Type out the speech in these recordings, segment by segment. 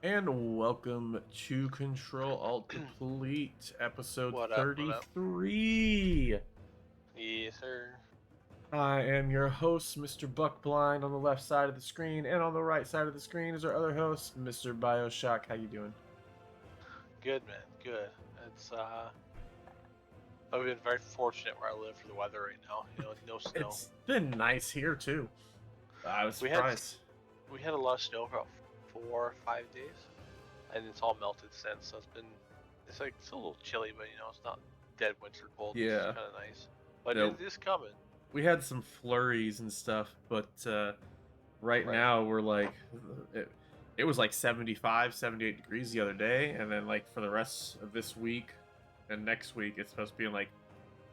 And welcome to Control Alt Deplete, episode What up? What up? 33. Yes, sir. I am your host, Mr. Buckblind, on the left side of the screen, and on the right side of the screen is our other host, Mr. Bioshock. How you doing? Good, man. Good. It's I've been very fortunate where I live for the weather right now. No snow. It's been nice here too. I was We had surprised. we had a lot of snow for about 4 or 5 days, and it's all melted since. So it's a little chilly, but it's not dead winter cold. Which is Yeah. kind of nice. But No, it is coming. we had some flurries and stuff, but right Right. now we're like it was like 75, 78 degrees the other day, and then like for the rest of this week and next week it's supposed to be in like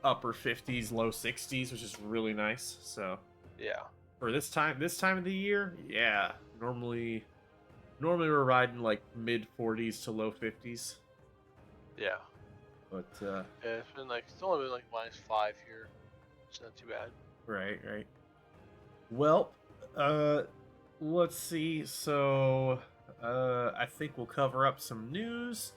upper 50s, low 60s, which is really nice. So Yeah. for this time of the year, yeah, normally we're riding like mid 40s to low 50s, Yeah. but Yeah. It's only been like -5 here. It's not too bad. right. Well, uh let's see. So, I think we'll cover up some news.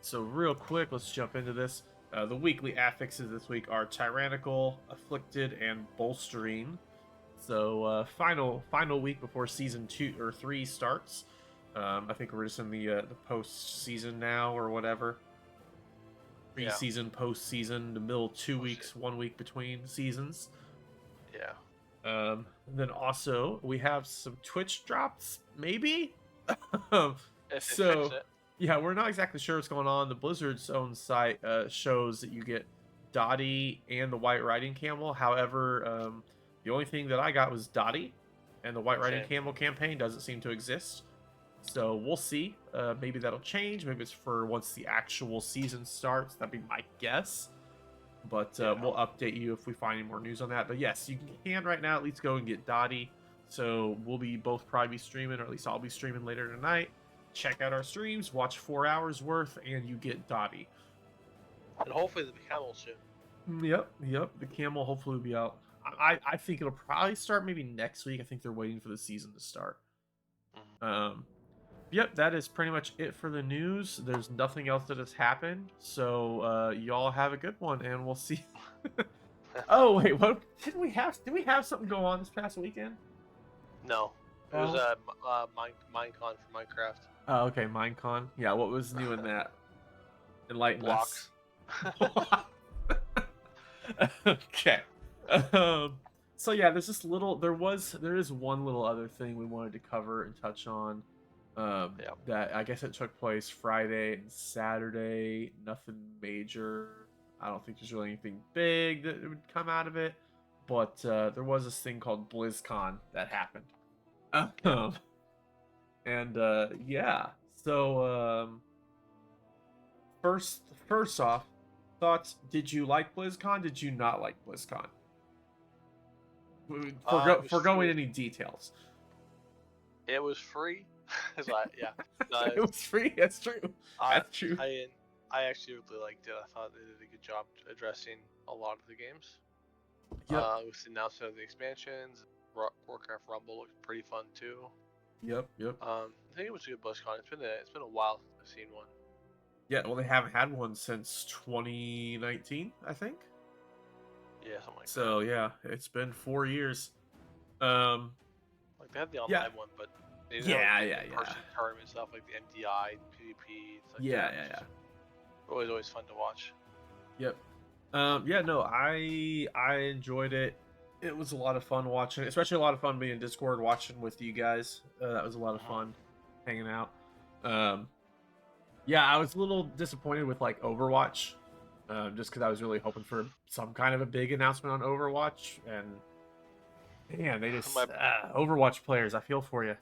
So, real quick, let's jump into this. The weekly affixes this week are tyrannical, afflicted, and bolstering. So, final week before season 2 or 3 starts. I think we're just in the post season now or whatever. Yeah. Pre-season, post-season, the middle 2 weeks, Shit. 1 week between seasons. Yeah. Then also we have some Twitch drops, maybe. Um, If they fix so it. yeah, we're not exactly sure what's going on. The Blizzard's own site shows that you get Dottie and the White Riding Camel. However, the only thing that I got was Dottie, and the White Riding Same. Camel campaign doesn't seem to exist. So we'll see. Maybe that'll change. Maybe it's for once the actual season starts. That'd be my guess. But Yeah. we'll update you if we find any more news on that. But yes, you can right now at least go and get Dottie. So we'll be both probably be streaming, or at least I'll be streaming later tonight. Check out our streams, watch 4 hours worth, and you get Dottie. And hopefully the camel soon. Yep. The camel hopefully will be out. I think it'll probably start maybe next week. I think they're waiting for the season to start. Yep, that is pretty much it for the news. There's nothing else that has happened. So y'all have a good one, and we'll see. Oh wait, what did we have? Did we have something go on this past weekend? No. It was Minecon for Minecraft. Oh, okay, Minecon. Yeah, what was new in that? Enlighten Blocks. us. Okay. So yeah, there's this little. There is one little other thing we wanted to cover and touch on. Yeah. That I guess it took place Friday and Saturday. Nothing major. I don't think there's really anything big that would come out of it. But there was this thing called BlizzCon that happened. And yeah. So first off, thoughts. Did you like BlizzCon? Did you not like BlizzCon? Foregoing any details. It was free. Yeah. It was free. That's true. That's true. I actually really liked it. I thought they did a good job addressing a lot of the games. Yep. With the announcement of the expansions, Warcraft Rumble looked pretty fun too. Yep. I think it was a good BlizzCon. It's been a while since I've seen one. Yeah, well, they haven't had one since 2019, I think. Yeah, something like that. So yeah, it's been 4 years. Like they had the online one, but they didn't have in-person tournament stuff like the MDI, PvP. Yeah. Always fun to watch. Yep. Yeah, no, I enjoyed it. It was a lot of fun watching it, especially a lot of fun being in Discord watching with you guys. That was a lot of fun hanging out. Yeah, I was a little disappointed with like Overwatch, just because I was really hoping for some kind of a big announcement on Overwatch, and man, they just Overwatch players. I feel for you.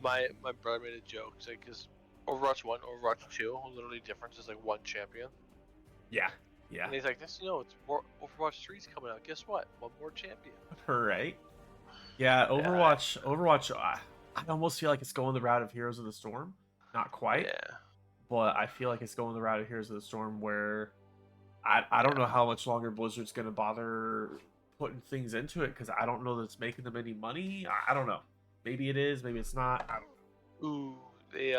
My brother made a joke, because Overwatch 1, Overwatch 2, literally difference is like one champion. Yeah. And he's like, it's Overwatch 3's coming out. Guess what? One more champion. Right. Yeah, Overwatch. I almost feel like it's going the route of Heroes of the Storm. Not quite. Yeah. But I feel like it's going the route of Heroes of the Storm where I don't know how much longer Blizzard's going to bother putting things into it, because I don't know that it's making them any money. I don't know. Maybe it is, maybe it's not. I don't know. Ooh, they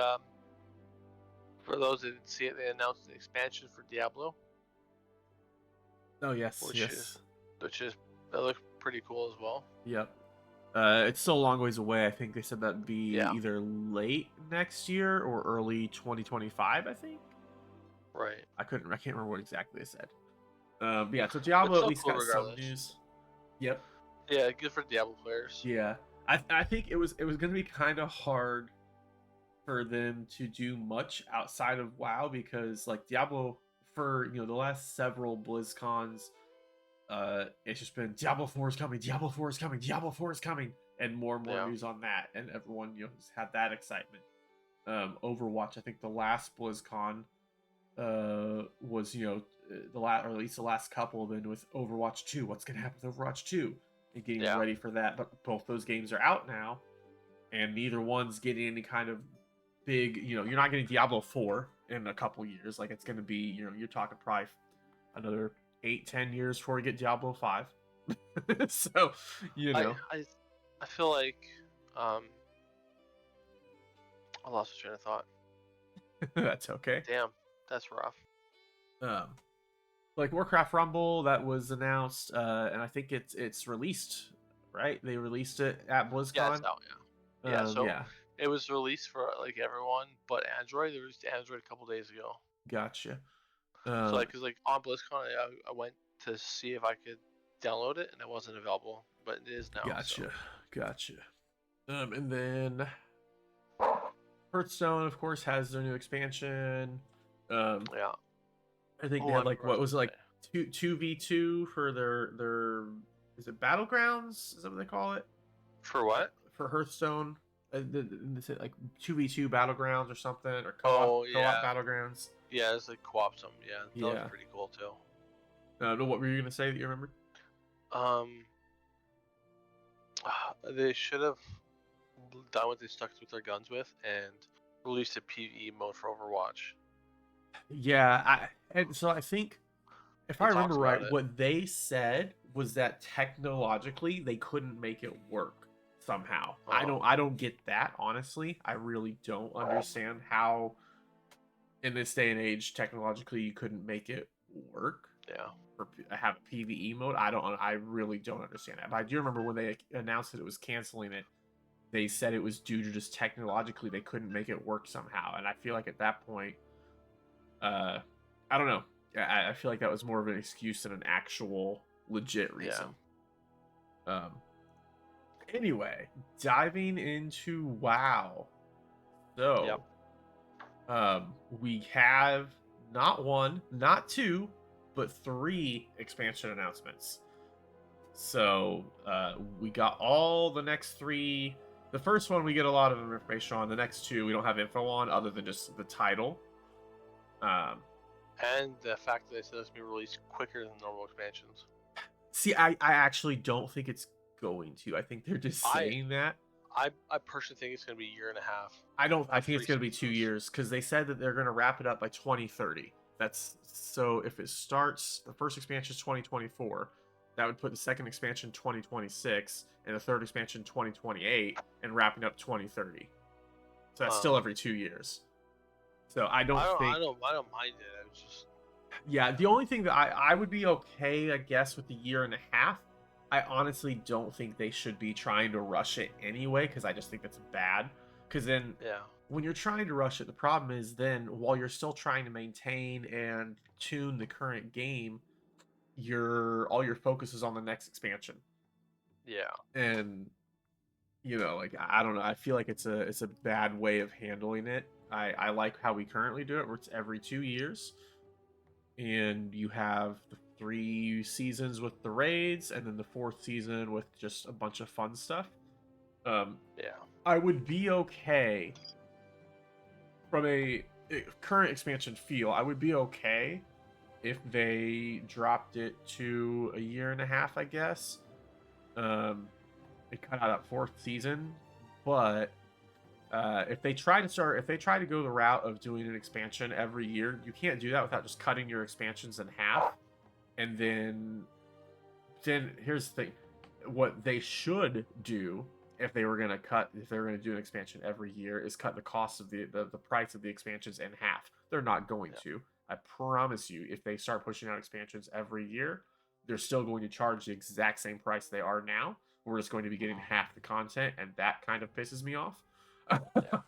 for those that didn't see it, they announced an expansion for Diablo, Oh yes, which yes. that looks pretty cool as well. Yep. It's still a long ways away. I think they said that'd be Yeah. either late next year or early 2025. I think. Right. I can't remember what exactly they said. But yeah, so But Diablo at still least cool got some regardless. news. Yep. Yeah, good for Diablo players. Yeah. I think it was gonna be kind of hard for them to do much outside of WoW because like Diablo for the last several BlizzCons, it's just been Diablo 4 is coming, Diablo 4 is coming, Diablo 4 is coming, and more Yeah. news on that, and everyone has had that excitement. Overwatch, I think the last BlizzCon was the last, or at least the last couple have been with Overwatch 2. What's gonna happen with Overwatch 2? And getting Yeah. ready for that. But both those games are out now, and neither one's getting any kind of big. You're not getting Diablo 4 in a couple years. Like it's gonna be, you're talking probably another 8-10 years before we get Diablo 5. So I feel like I lost my train of thought. that's okay. Damn, that's rough. Um, like Warcraft Rumble that was announced, and I think it's released, right? They released it at Yeah, BlizzCon. it's out. Yeah. So Yeah, it was released for like everyone but Android. They released Android a couple days ago. gotcha. So like, cause like on BlizzCon, I went to see if I could download it, and it wasn't available, but it is now. Gotcha, So gotcha. And then Hearthstone, of course, has their new expansion. yeah. I think they Oh, I had like remember what I what was was it, gonna like say. 2v2 for their is it Battlegrounds? Is that what they call it For what? for Hearthstone? Is it like 2v2 Battlegrounds or something, or Oh co-op yeah, Battlegrounds? yeah. It's like co-op some. Yeah, that was Yeah. pretty cool too. No, what were you gonna say that you remember? Um, they should have done what they stuck with their guns with and released a PvE mode for Overwatch. Yeah, and so I think if He I remember talks about right, it. what they said was that technologically they couldn't make it work somehow. Oh, I don't get that, honestly. I really don't understand how in this day and age technologically you couldn't make it work yeah. or have a PvE mode. I really don't understand that. But I do remember when they announced that it was canceling it, they said it was due to just technologically they couldn't make it work somehow. And I feel like at that point, I don't know. I feel like that was more of an excuse than an actual legit reason. Yeah. Anyway, diving into WoW. So, Yep. we have not one, not two, but three expansion announcements. So, we got all the next three. The first one we get a lot of information on. The next two we don't have info on, other than just the title. And the fact that they said it's going to be released quicker than normal expansions. See, I actually don't think it's going to. I think they're just saying that. I personally think it's going to be a year and a half. I think it's going to be 2 years because they said that they're going to wrap it up by 2030. That's so if it starts, the first expansion is 2024, that would put the second expansion 2026 and the third expansion 2028 and wrapping up 2030. So that's still every 2 years. So I don't think. I don't mind it. I was just. Yeah, the only thing that I would be okay, I guess, with the year and a half. I honestly don't think they should be trying to rush it anyway, because I just think that's bad. Because then, when you're trying to rush it, the problem is then while you're still trying to maintain and tune the current game, all your focus is on the next expansion. Yeah. And like I don't know, I feel like it's a bad way of handling it. I like how we currently do it, where it's every 2 years. And you have the 3 seasons with the raids, and then the 4th season with just a bunch of fun stuff. Yeah. I would be okay from a current expansion feel. I would be okay if they dropped it to a year and a half, I guess. They cut out that 4th season, but if they try to go the route of doing an expansion every year, you can't do that without just cutting your expansions in half. And then here's the thing: what they should do if they were gonna do an expansion every year, is cut the cost of the price of the expansions in half. They're not going Yeah. to. I promise you, if they start pushing out expansions every year, they're still going to charge the exact same price they are now. We're just going to be getting half the content, and that kind of pisses me off. Yeah.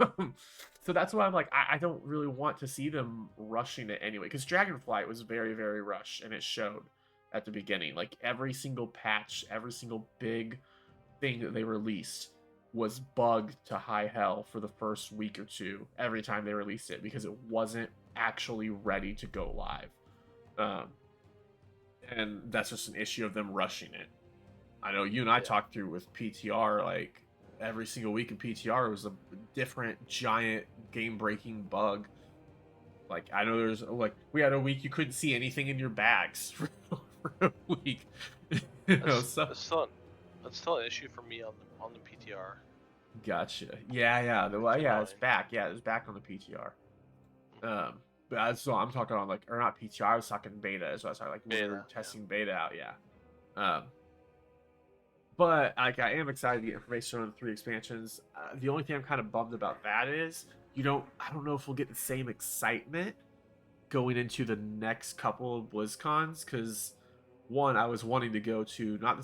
So that's why I'm like, I don't really want to see them rushing it anyway. Because Dragonflight was very, very rushed, and it showed at the beginning. Like every single patch, every single big thing that they released was bugged to high hell for the first week or two every time they released it because it wasn't actually ready to go live. And that's just an issue of them rushing it. I know you and I talked through with PTR, like every single week in PTR was a different giant game breaking bug. Like I know there's like we had a week you couldn't see anything in your bags for a week. That's still an issue for me on the PTR. Gotcha. Yeah. It's back. Yeah, it's back on the PTR. But so I'm talking on like, or not PTR. I was talking beta as well. So like when we were testing beta out. Yeah. But like I am excited to get information on the 3 expansions. The only thing I'm kind of bummed about that is I don't know if we'll get the same excitement going into the next couple of BlizzCons because one, I was wanting to go to not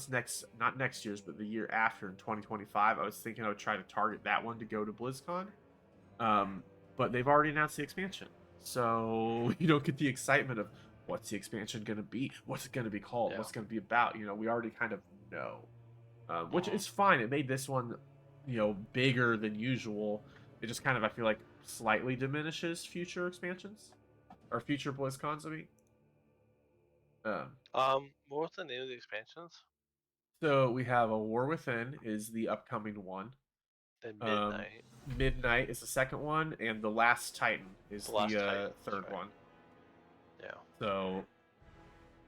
next year's, but the year after in 2025. I was thinking I would try to target that one to go to BlizzCon. But they've already announced the expansion, so you don't get the excitement of what's the expansion going to be, what's it going to be called, what's going to be about. We already kind of know, which is fine. It made this one, bigger than usual. It just kind of, I feel like, slightly diminishes future expansions or future BlizzCons. I mean. What was the name of the expansions? So we have A War Within is the upcoming one. Then Midnight. Midnight is the second one, and The Last Titan is the third one. Yeah. So,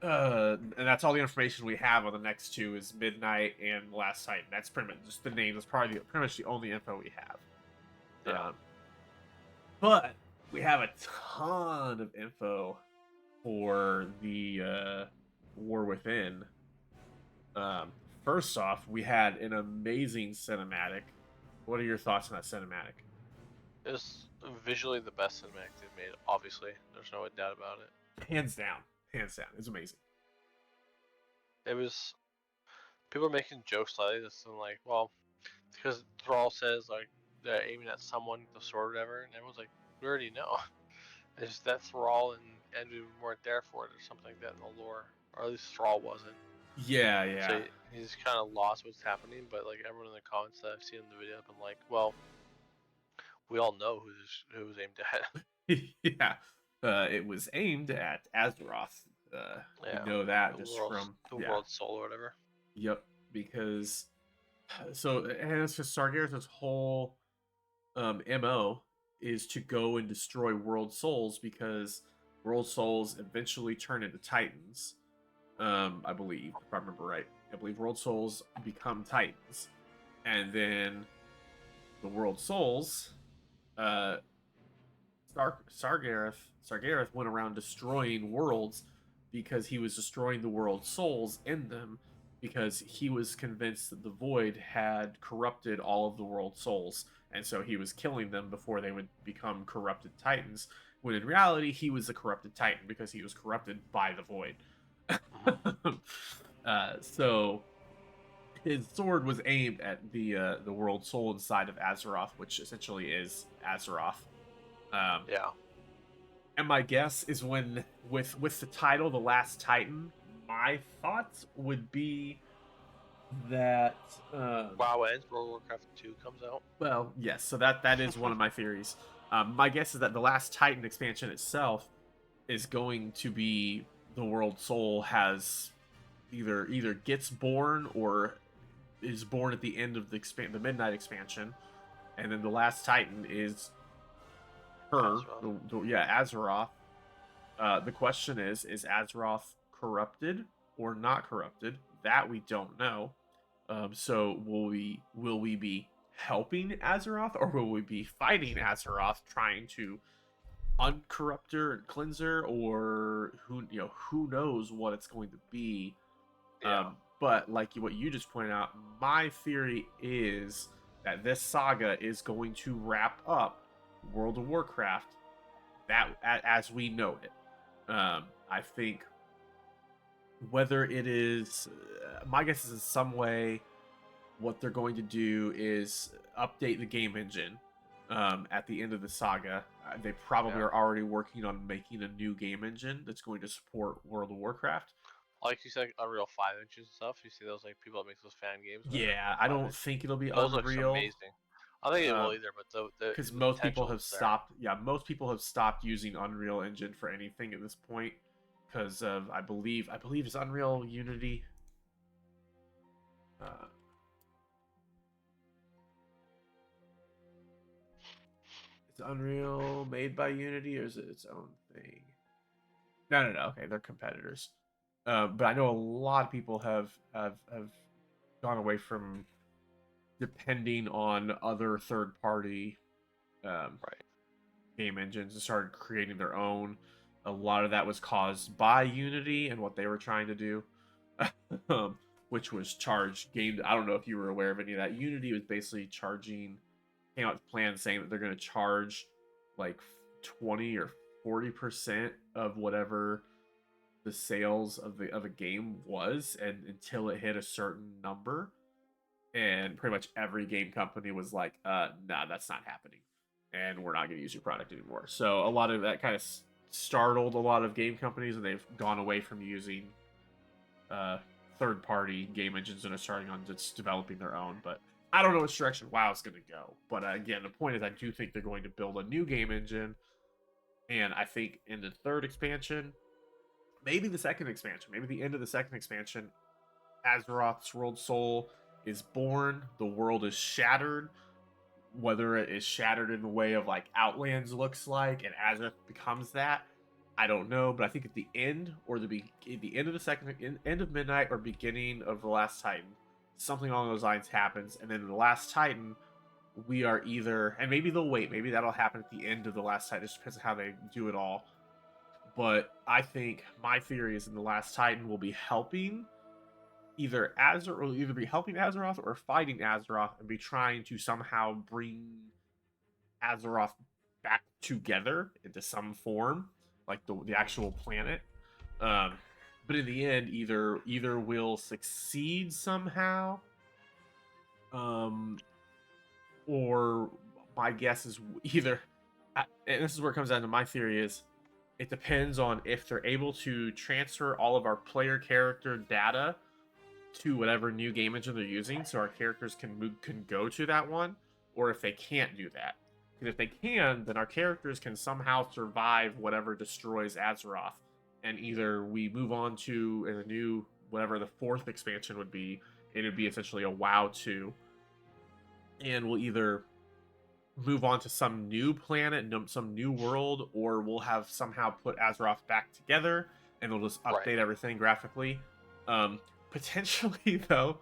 and that's all the information we have on the next 2 is Midnight and The Last Titan. That's pretty much just the name. That's probably pretty much the only info we have. Yeah. But we have a ton of info for the War Within. First off, we had an amazing cinematic. What are your thoughts on that cinematic? It's visually the best cinematic they've made, obviously. There's no doubt about it. Hands down. It's amazing. It was... People are making jokes like this, and like, well, because Thrall says, like, they're aiming at someone with the sword or whatever, and everyone's like, we already know. It's just that Thrall and Andrew weren't there for it or something like that in the lore. Or at least Thrall wasn't. Yeah. So he's kind of lost what's happening, but like everyone in the comments that I've seen in the video have been like, well, we all know who it was aimed at. Yeah. It was aimed at Azeroth. You know that just from the World Soul or whatever. Yep, because and it's just Sarger's whole MO is to go and destroy World Souls because World Souls eventually turn into Titans. I believe, if I remember right. I believe World Souls become Titans. And then the World Souls, Sargeras went around destroying worlds because he was destroying the World Souls in them because he was convinced that the Void had corrupted all of the World Souls. And so he was killing them before they would become corrupted Titans, when in reality he was a corrupted Titan because he was corrupted by the Void. So his sword was aimed at the World Soul inside of Azeroth, which essentially is Azeroth. Yeah. And my guess is when with the title The Last Titan, my thoughts would be that WoW ends, World of Warcraft 2 comes out. Well, yes, so that is one of my theories. My guess is that the Last Titan expansion itself is going to be the World Soul has either gets born or is born at the end of the Midnight expansion, and then the Last Titan is her, Azeroth. The question is Azeroth corrupted or not corrupted? That we don't know. So will we be helping Azeroth, or will we be fighting Azeroth, trying to uncorrupt her and cleanse her, or who knows what it's going to be? Yeah. But like what you just pointed out, my theory is that this saga is going to wrap up World of Warcraft as we know it. I think whether it is, my guess is in some way, what they're going to do is update the game engine at the end of the saga. They probably Yeah. are already working on making a new game engine that's going to support World of Warcraft. Like you said, Unreal 5 inches and stuff. You see those like people that make those fan games that are Yeah, Unreal I 5 don't inches. think it'll be Those looks Unreal. amazing. I don't think it will either, but Because the most people potential have is there. stopped. Yeah, most people have stopped using Unreal Engine for anything at this point because of I believe it's Unreal Unity. Uh, is Unreal made by Unity or is it its own thing? No. Okay, they're competitors. But I know a lot of people have gone away from depending on other third party um, Right. game engines and started creating their own. A lot of that was caused by Unity and what they were trying to do, which was charge game. I don't know if you were aware of any of that. Unity was basically came out with plans saying that they're going to charge like 20 or 40% of whatever the sales of a game was, and until it hit a certain number, and pretty much every game company was like, nah, that's not happening, and we're not going to use your product anymore. So a lot of that kind of startled a lot of game companies, and they've gone away from using uh, third-party game engines and are starting on just developing their own. But I don't know which direction WoW's going to go. But again, the point is, I do think they're going to build a new game engine, and I think in the third expansion, maybe the second expansion, maybe the end of the second expansion, Azeroth's world soul is born, the world is shattered. Whether it is shattered in the way of like Outlands looks like, and Azeroth becomes that, I don't know. But I think at the end, or the end of the end of Midnight, or beginning of the Last Titan, something along those lines happens, and then in the Last Titan, we are either, and maybe they'll wait, maybe that'll happen at the end of the Last Titan. It just depends on how they do it all. But I think my theory is in the Last Titan will be helping will either be helping Azeroth or fighting Azeroth and be trying to somehow bring Azeroth back together into some form, like the actual planet. Um, but in the end, either will succeed somehow, um, or my guess is either. And this is where it comes down to my theory is it depends on if they're able to transfer all of our player character data to whatever new game engine they're using, so our characters can go to that one, or if they can't do that. Because if they can, then our characters can somehow survive whatever destroys Azeroth, and either we move on to in a new whatever the fourth expansion would be, it would be essentially a WoW 2, and we'll either move on to some new planet, some new world, or we'll have somehow put Azeroth back together, and they'll just Right. update everything graphically. Potentially, though,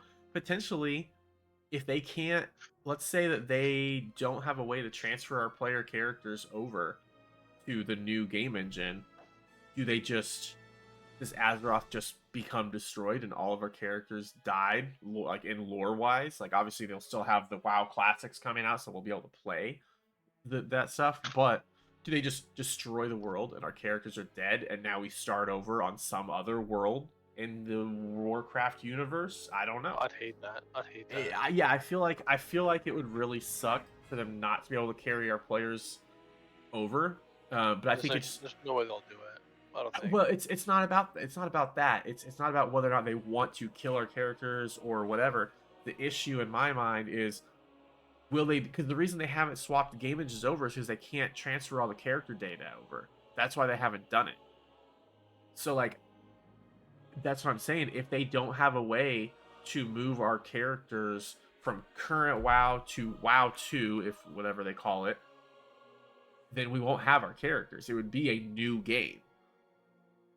if they can't, let's say that they don't have a way to transfer our player characters over to the new game engine, do they just does Azeroth just become destroyed and all of our characters died, like in lore wise? Like obviously they'll still have the WoW classics coming out, so we'll be able to play that stuff. But do they just destroy the world and our characters are dead, and now we start over on some other world in the Warcraft universe? I don't know. I'd hate that. I'd hate that. Yeah, I feel like it would really suck for them not to be able to carry our players over. But I think it's There's no way they'll do it. I don't think. well, it's not about that. It's not about whether or not they want to kill our characters or whatever. The issue in my mind is will they, because the reason they haven't swapped game engines over is because they can't transfer all the character data over. That's why they haven't done it. So like that's what I'm saying. If they don't have a way to move our characters from current WoW to WoW 2, if whatever they call it, then we won't have our characters. It would be a new game.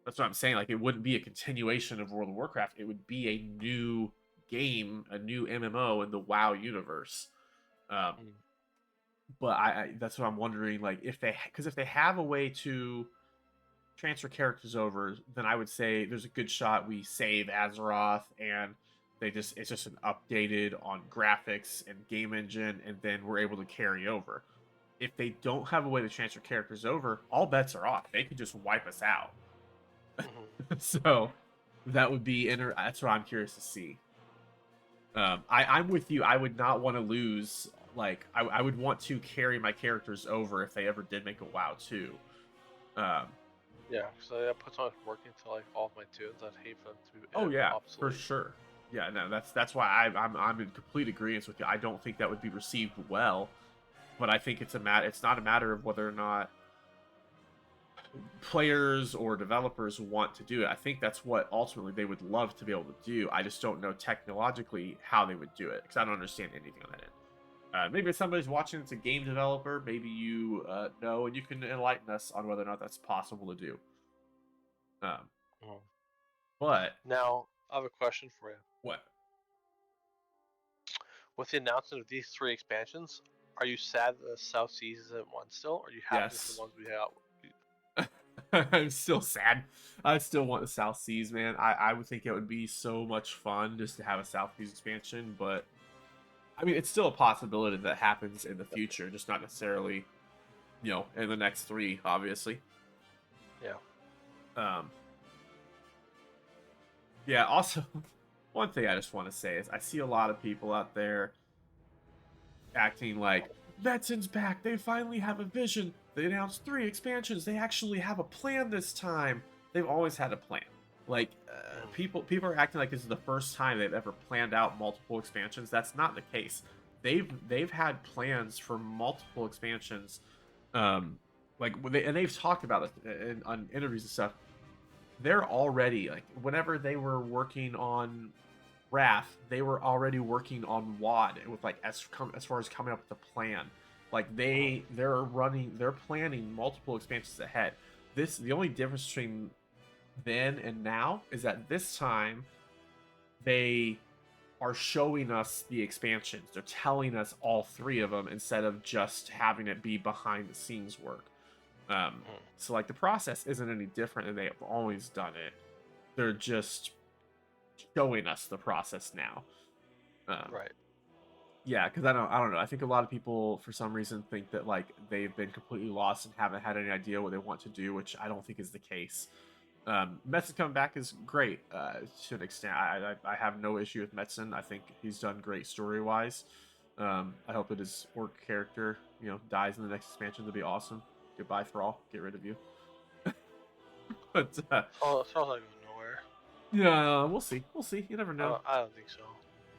That's what I'm saying. Like it wouldn't be a continuation of World of Warcraft. It would be a new game, a new MMO in the WoW universe. Um, Mm. but I that's what I'm wondering. Like because if they have a way to transfer characters over, then I would say there's a good shot we save Azeroth and It's just an updated on graphics and game engine, and then we're able to carry over. If they don't have a way to transfer characters over, all bets are off. They could just wipe us out. Hmm. So that would be that's what I'm curious to see. I'm with you. I would not want to lose. Like I would want to carry my characters over if they ever did make a WoW 2. Um, Yeah, because I put so much work into like all of my tunes. I'd hate for them to be oh yeah, for obsolete. sure. Yeah, no, that's why I'm in complete agreement with you. I don't think that would be received well, but I think it's not a matter of whether or not players or developers want to do it. I think that's what ultimately they would love to be able to do. I just don't know technologically how they would do it because I don't understand anything on that end. Maybe if somebody's watching, it's a game developer. Maybe you know, and you can enlighten us on whether or not that's possible to do. Um, Mhm. but Now, I have a question for you. what? With the announcement of these 3 expansions, are you sad that the South Seas isn't one still? Or are you happy with the Yes, ones we have? I'm still sad. I still want the South Seas, man. I would think it would be so much fun just to have a South Seas expansion, but I mean, it's still a possibility that happens in the future, just not necessarily, in the next 3, obviously. Yeah. Um, yeah. Also, one thing I just want to say is I see a lot of people out there acting like Metson's back. They finally have a vision. They announced 3 expansions. They actually have a plan this time. They've always had a plan. Like Mm. people are acting like this is the first time they've ever planned out multiple expansions. That's not the case. They've had plans for multiple expansions. Um, and they've talked about it on interviews and stuff. They're already like whenever they were working on Wrath, they were already working on WAD with like as far as coming up with a plan. Like Mm. they're planning multiple expansions ahead. The only difference between then and now is that this time they are showing us the expansions. They're telling us all 3 of them instead of just having it be behind the scenes work. Mm. So like the process isn't any different than they have always done it. They're just showing us the process now. Um, Right. yeah, because I don't know. I think a lot of people for some reason think that like they've been completely lost and haven't had any idea what they want to do, which I don't think is the case. Metzen coming back is great to an extent. I have no issue with Metzen. I think he's done great story wise. I hope that his orc character, dies in the next expansion. To be awesome. Goodbye for all. Get rid of you. But So it sounds like it was nowhere. yeah, we'll see. We'll see. You never know. I don't think so.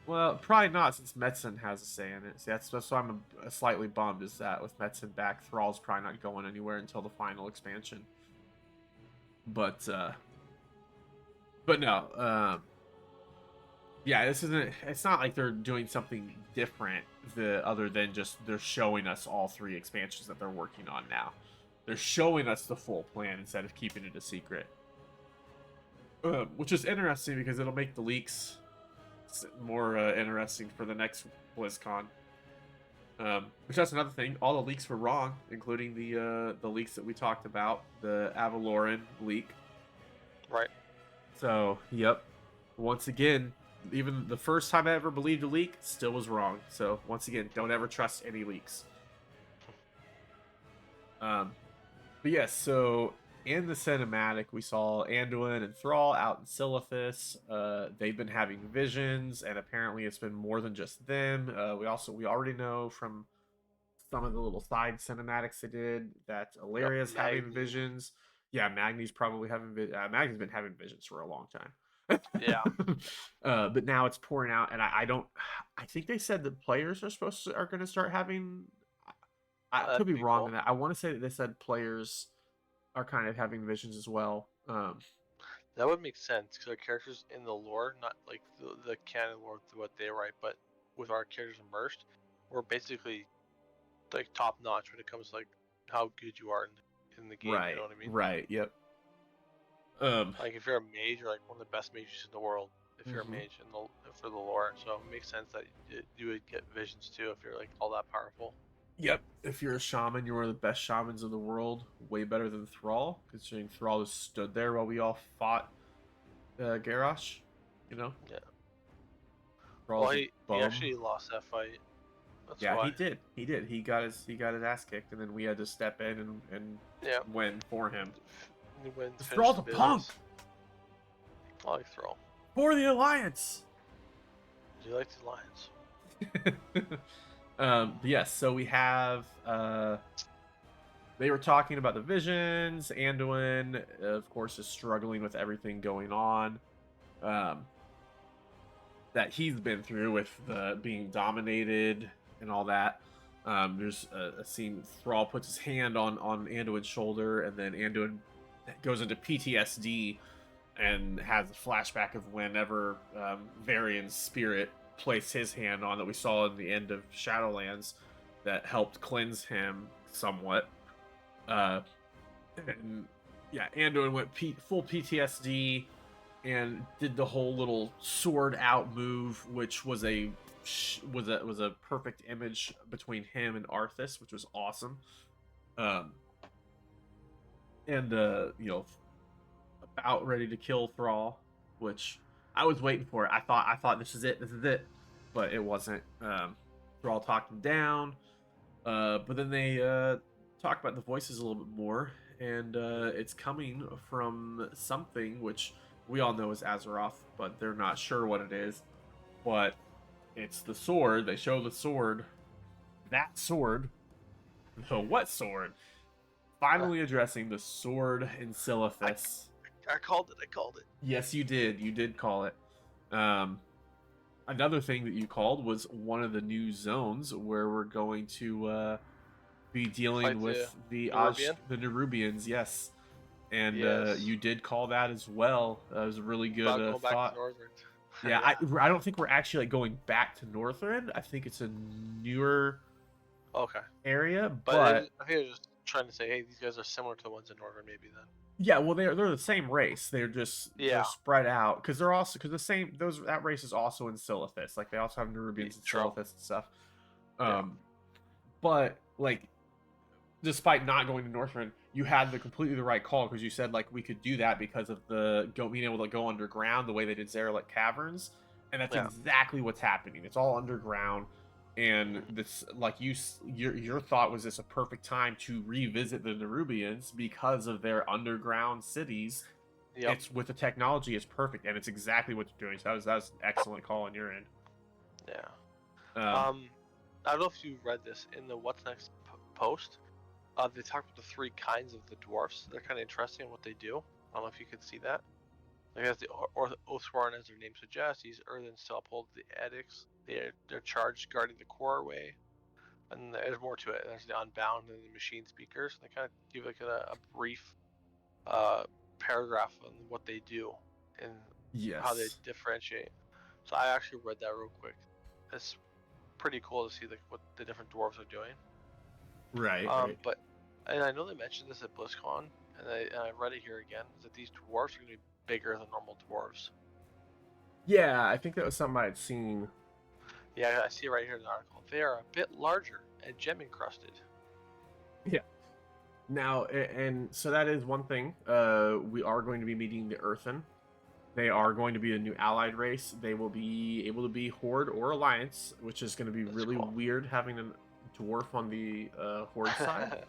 Well, probably not since Metzen has a say in it. See, that's why I'm slightly bummed is that with Metzen back, Thrall's probably not going anywhere until the final expansion. But no, yeah, this isn't. It's not like they're doing something different, other than just they're showing us all 3 expansions that they're working on now. They're showing us the full plan instead of keeping it a secret, which is interesting because it'll make the leaks more interesting for the next BlizzCon. Which that's another thing. All the leaks were wrong, including the leaks that we talked about, the Avaloran leak. Right. So, yep. Once again, even the first time I ever believed a leak, still was wrong. So, once again, don't ever trust any leaks. Um, but yes, so in the cinematic, we saw Anduin and Thrall out in Silithus. They've been having visions, and apparently it's been more than just them. We already know from some of the little side cinematics they did that Yep. Illyria's having Magni. visions. Yeah, Magni's probably having Magni's been having visions for a long time. Yeah. But now it's pouring out, and I don't. I think they said that players are going to start having. I could That'd be be wrong in cool. that. I want to say that they said players are kind of having visions as well. That would make sense because our characters in the lore, not like the canon lore through what they write, but with our characters immersed, we're basically like top notch when it comes to like how good you are in the game. You know Right, what I mean? right, yep. Um, Like if you're a mage, you're like one of the best mages in the world. If you're a mhm. mage in the for the lore, so it makes sense that you would get visions too if you're like all that powerful. Yep. If you're a shaman, you're one of the best shamans in the world. Way better than Thrall, considering Thrall just stood there while we all fought Garrosh. You know. Yeah. Well, Thrall's a he bum. actually lost that fight. That's Yeah, why. he did. He did. He got his ass kicked, and then we had to step in and Yeah. win for him. He wins, finish Thrall's the a punk business. I like Thrall. for the Alliance. Do you like the Lions? Yes, so we have they were talking about the visions. Anduin, of course, is struggling with everything going on um, that he's been through with the being dominated and all that. There's a scene Thrall puts his hand on Anduin's shoulder, and then Anduin goes into PTSD and has a flashback of whenever Varian's spirit placed his hand on that we saw in the end of Shadowlands that helped cleanse him somewhat. And yeah, Anduin went full PTSD and did the whole little sword out move, which was a perfect image between him and Arthas, which was awesome. Um, and about ready to kill Thrall, which I was waiting for it. I thought this is it, but it wasn't. Thrall talked him down, but then they talk about the voices a little bit more, and it's coming from something which we all know is Azeroth, but they're not sure what it is. But it's the sword. They show the sword. That sword. The what sword? Finally addressing the sword in Silithus. I called it. I called it. Yes, you did. You did call it. Um, Another thing that you called was one of the new zones where we're going to be dealing Fight with the Nerubian? Nerubians. Yes, and Yes. you did call that as well. It was a really good About going back thought. to Northern. Yeah, I don't think we're actually like going back to Northrend. I think it's a newer Okay. area, But I think I was just trying to say, hey, these guys are similar to the ones in Northern, maybe then. yeah, well they're the same race. They're Yeah. spread out because they're also because the same that race is also in Silithus. Like they also have Nerubians and True. Silithus and stuff. But like despite not going to Northrend, you had completely the right call because you said like we could do that because of being able to go underground the way they did Zarelek Caverns, and that's exactly what's happening. It's all underground, and this like your thought was this a perfect time to revisit the Nerubians because of their underground cities. Yep. It's with the technology, it's perfect, and it's exactly what you're doing. So that was an excellent call on your end. Yeah. I don't know if you read this in the What's Next post. They talk about the 3 kinds of the dwarfs. They're kind of interesting in what they do. I don't know if you could see that. Like as the Oathsworn, as their name suggests, these earthen still uphold the edicts. They're charged guarding the core way. And there's more to it. There's the Unbound and the Machine Speakers. They kind of give like a brief paragraph on what they do and how they differentiate. So I actually read that real quick. It's pretty cool to see like what the different dwarves are doing. Right. But and I know they mentioned this at BlizzCon, and I read it here again, is that these dwarves are going to be bigger than normal dwarves. Yeah, I think that was something I had seen. Yeah, I see it right here in the article. They are a bit larger and gem encrusted. Yeah. Now, and so that is one thing. We are going to be meeting the Earthen. They are going to be a new allied race. They will be able to be Horde or Alliance, which is going to be really cool. weird having a dwarf on the Horde side.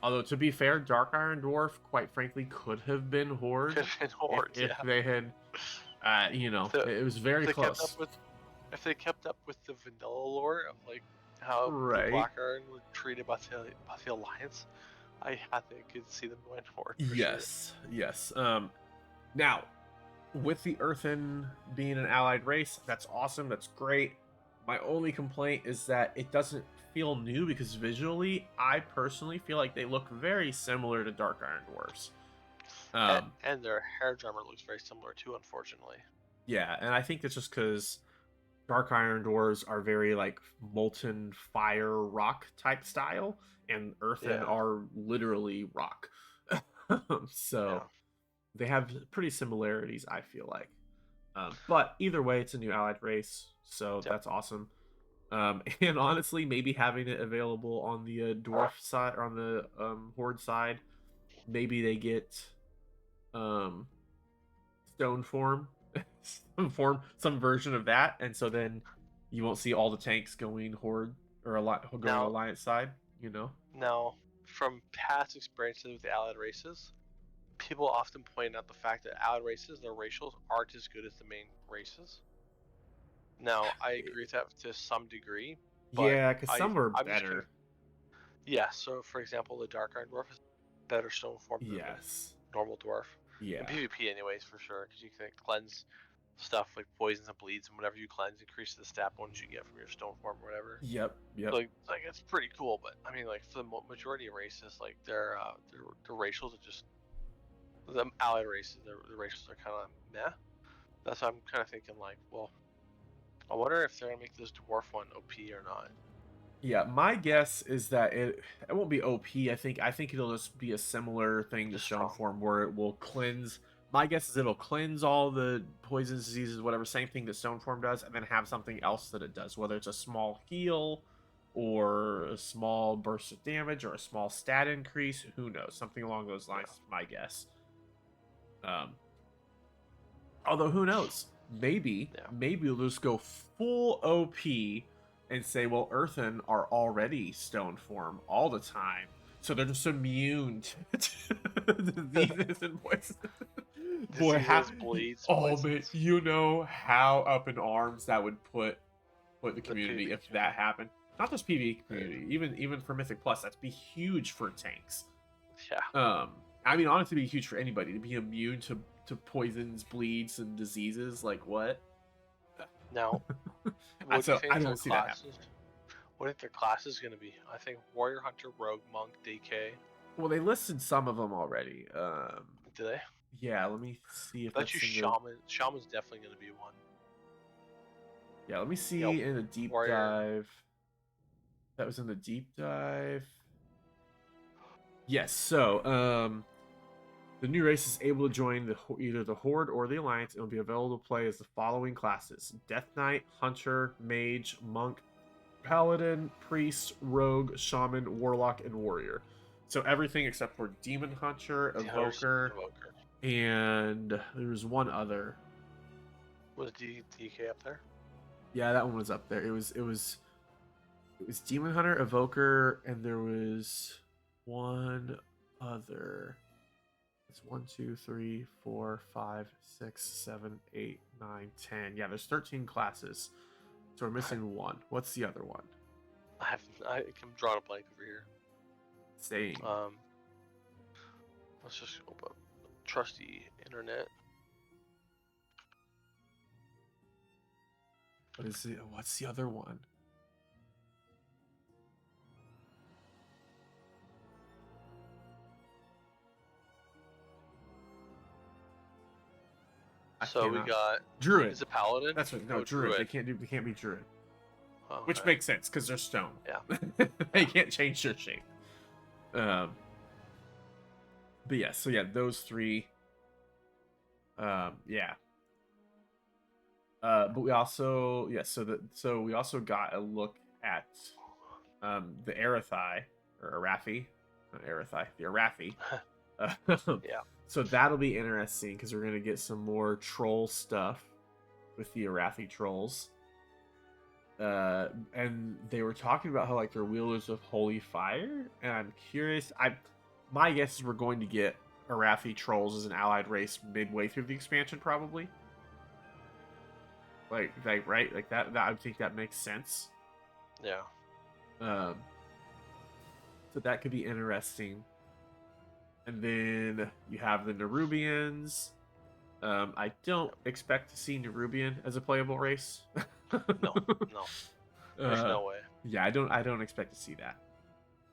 Although, to be fair, Dark Iron Dwarf, quite frankly, could have been Horde. If they had, it was very close. If they kept up with the vanilla lore of like how the Black Iron were treated by the Alliance, I think I could see them going Horde. Yes. Now, with the Earthen being an allied race, that's awesome. That's great. My only complaint is that it doesn't feel new because visually, I personally feel like they look very similar to Dark Iron Dwarfs. And their hair drummer looks very similar too, unfortunately. Yeah, and I think that's just because Dark Iron Dwarves are very like molten fire rock type style, and Earthen are literally rock. So they have pretty similarities, I feel like. But either way, it's a new allied race, so that's awesome. And honestly, maybe having it available on the dwarf side or on the horde side, maybe they get stone form some version of that, and so then you won't see all the tanks going horde or a lot going Now, alliance side. You know. now, from past experiences with the allied races, people often point out the fact that allied races, their racials aren't as good as the main races. Now, I agree with that to some degree, but Yeah, because some are I'm just kind of better. yeah. So, for example, the Dark Iron Dwarf is better stone form than the Yes. normal dwarf in Yeah. PvP, anyways, for sure, because you can cleanse stuff like poisons and bleeds, and whatever you cleanse increases the stat bonus you get from your stone form or whatever. Yep. So, Yep. like it's pretty cool, but I mean, like for the majority of races, like their racials are just the allied races. Their racials are kind of meh. That's why I'm kind of thinking like, well, I wonder if they're gonna make this dwarf one OP or not. Yeah, my guess is that it won't be OP. I think it'll just be a similar thing to Just Stone strong. Form where it will cleanse. My guess is it'll cleanse all the poisons, diseases, whatever, same thing that Stone Form does, and then have something else that it does, whether it's a small heal or a small burst of damage or a small stat increase. Who knows? Something along those lines Yeah. is my guess. Um, Although who knows? Maybe Yeah. maybe we'll just go full OP and say, well, Earthen are already stone form all the time, so they're just immune to diseases and poison. Boy, how Diseases, bleeds, oh man, poisons. you know how up in arms that would put the The community PvP if that community. happened. Not just PvE Right. community, even for Mythic Plus, that'd be huge for tanks. Yeah. Um, I mean, honestly, it'd be huge for anybody to be immune to poisons, bleeds, and diseases. Like what? Now, what do you So I think their don't see that happening. classes? What do you think their class is gonna be? I think warrior, hunter, rogue, monk, DK. Well, they listed some of them already. Do they? Yeah, let me see if Bet you that's in the. shaman. Shaman's definitely gonna be one. Yeah, let me Yeah, see in a deep warrior. dive. That was in the deep dive. Yes. So, the new race is able to join either the Horde or the Alliance and will be available to play as the following classes: Death Knight, Hunter, Mage, Monk, Paladin, Priest, Rogue, Shaman, Warlock, and Warrior. So everything except for Demon Hunter, The hunter's Evoker, invoker. and there's one other. Was DK up there? Yeah, that one was up there. It was Demon Hunter, Evoker, and there was one other. It's 1, 2, 3, 4, 5, 6, 7, 8, 9, 10. Yeah, there's 13 classes. So we're missing one. What's the other one? I'm drawing a blank over here. Same. Let's just open up trusty internet. What is it? What's the other one? I So we cannot. got Druid. is a paladin. That's right. No, Oh, Druid. They druid. can't do. They can't be Druid. Okay. Which makes sense because they're stone. Yeah. They can't change their shape. Um. But yeah. So yeah, those three. Yeah. But we also so we also got a look at the Arathi or Arathi, not Arathi, the Arathi. Yeah. So that'll be interesting because we're gonna get some more troll stuff with the Arathi trolls. And they were talking about how like they're wielders of holy fire, and I'm curious. My guess is we're going to get Arathi trolls as an allied race midway through the expansion, probably. Like right, like that. I think that makes sense. Yeah. Um, so that could be interesting. And then you have the Nerubians. I don't expect to see Nerubian as a playable race. No. No. There's no way. Yeah, I don't expect to see that.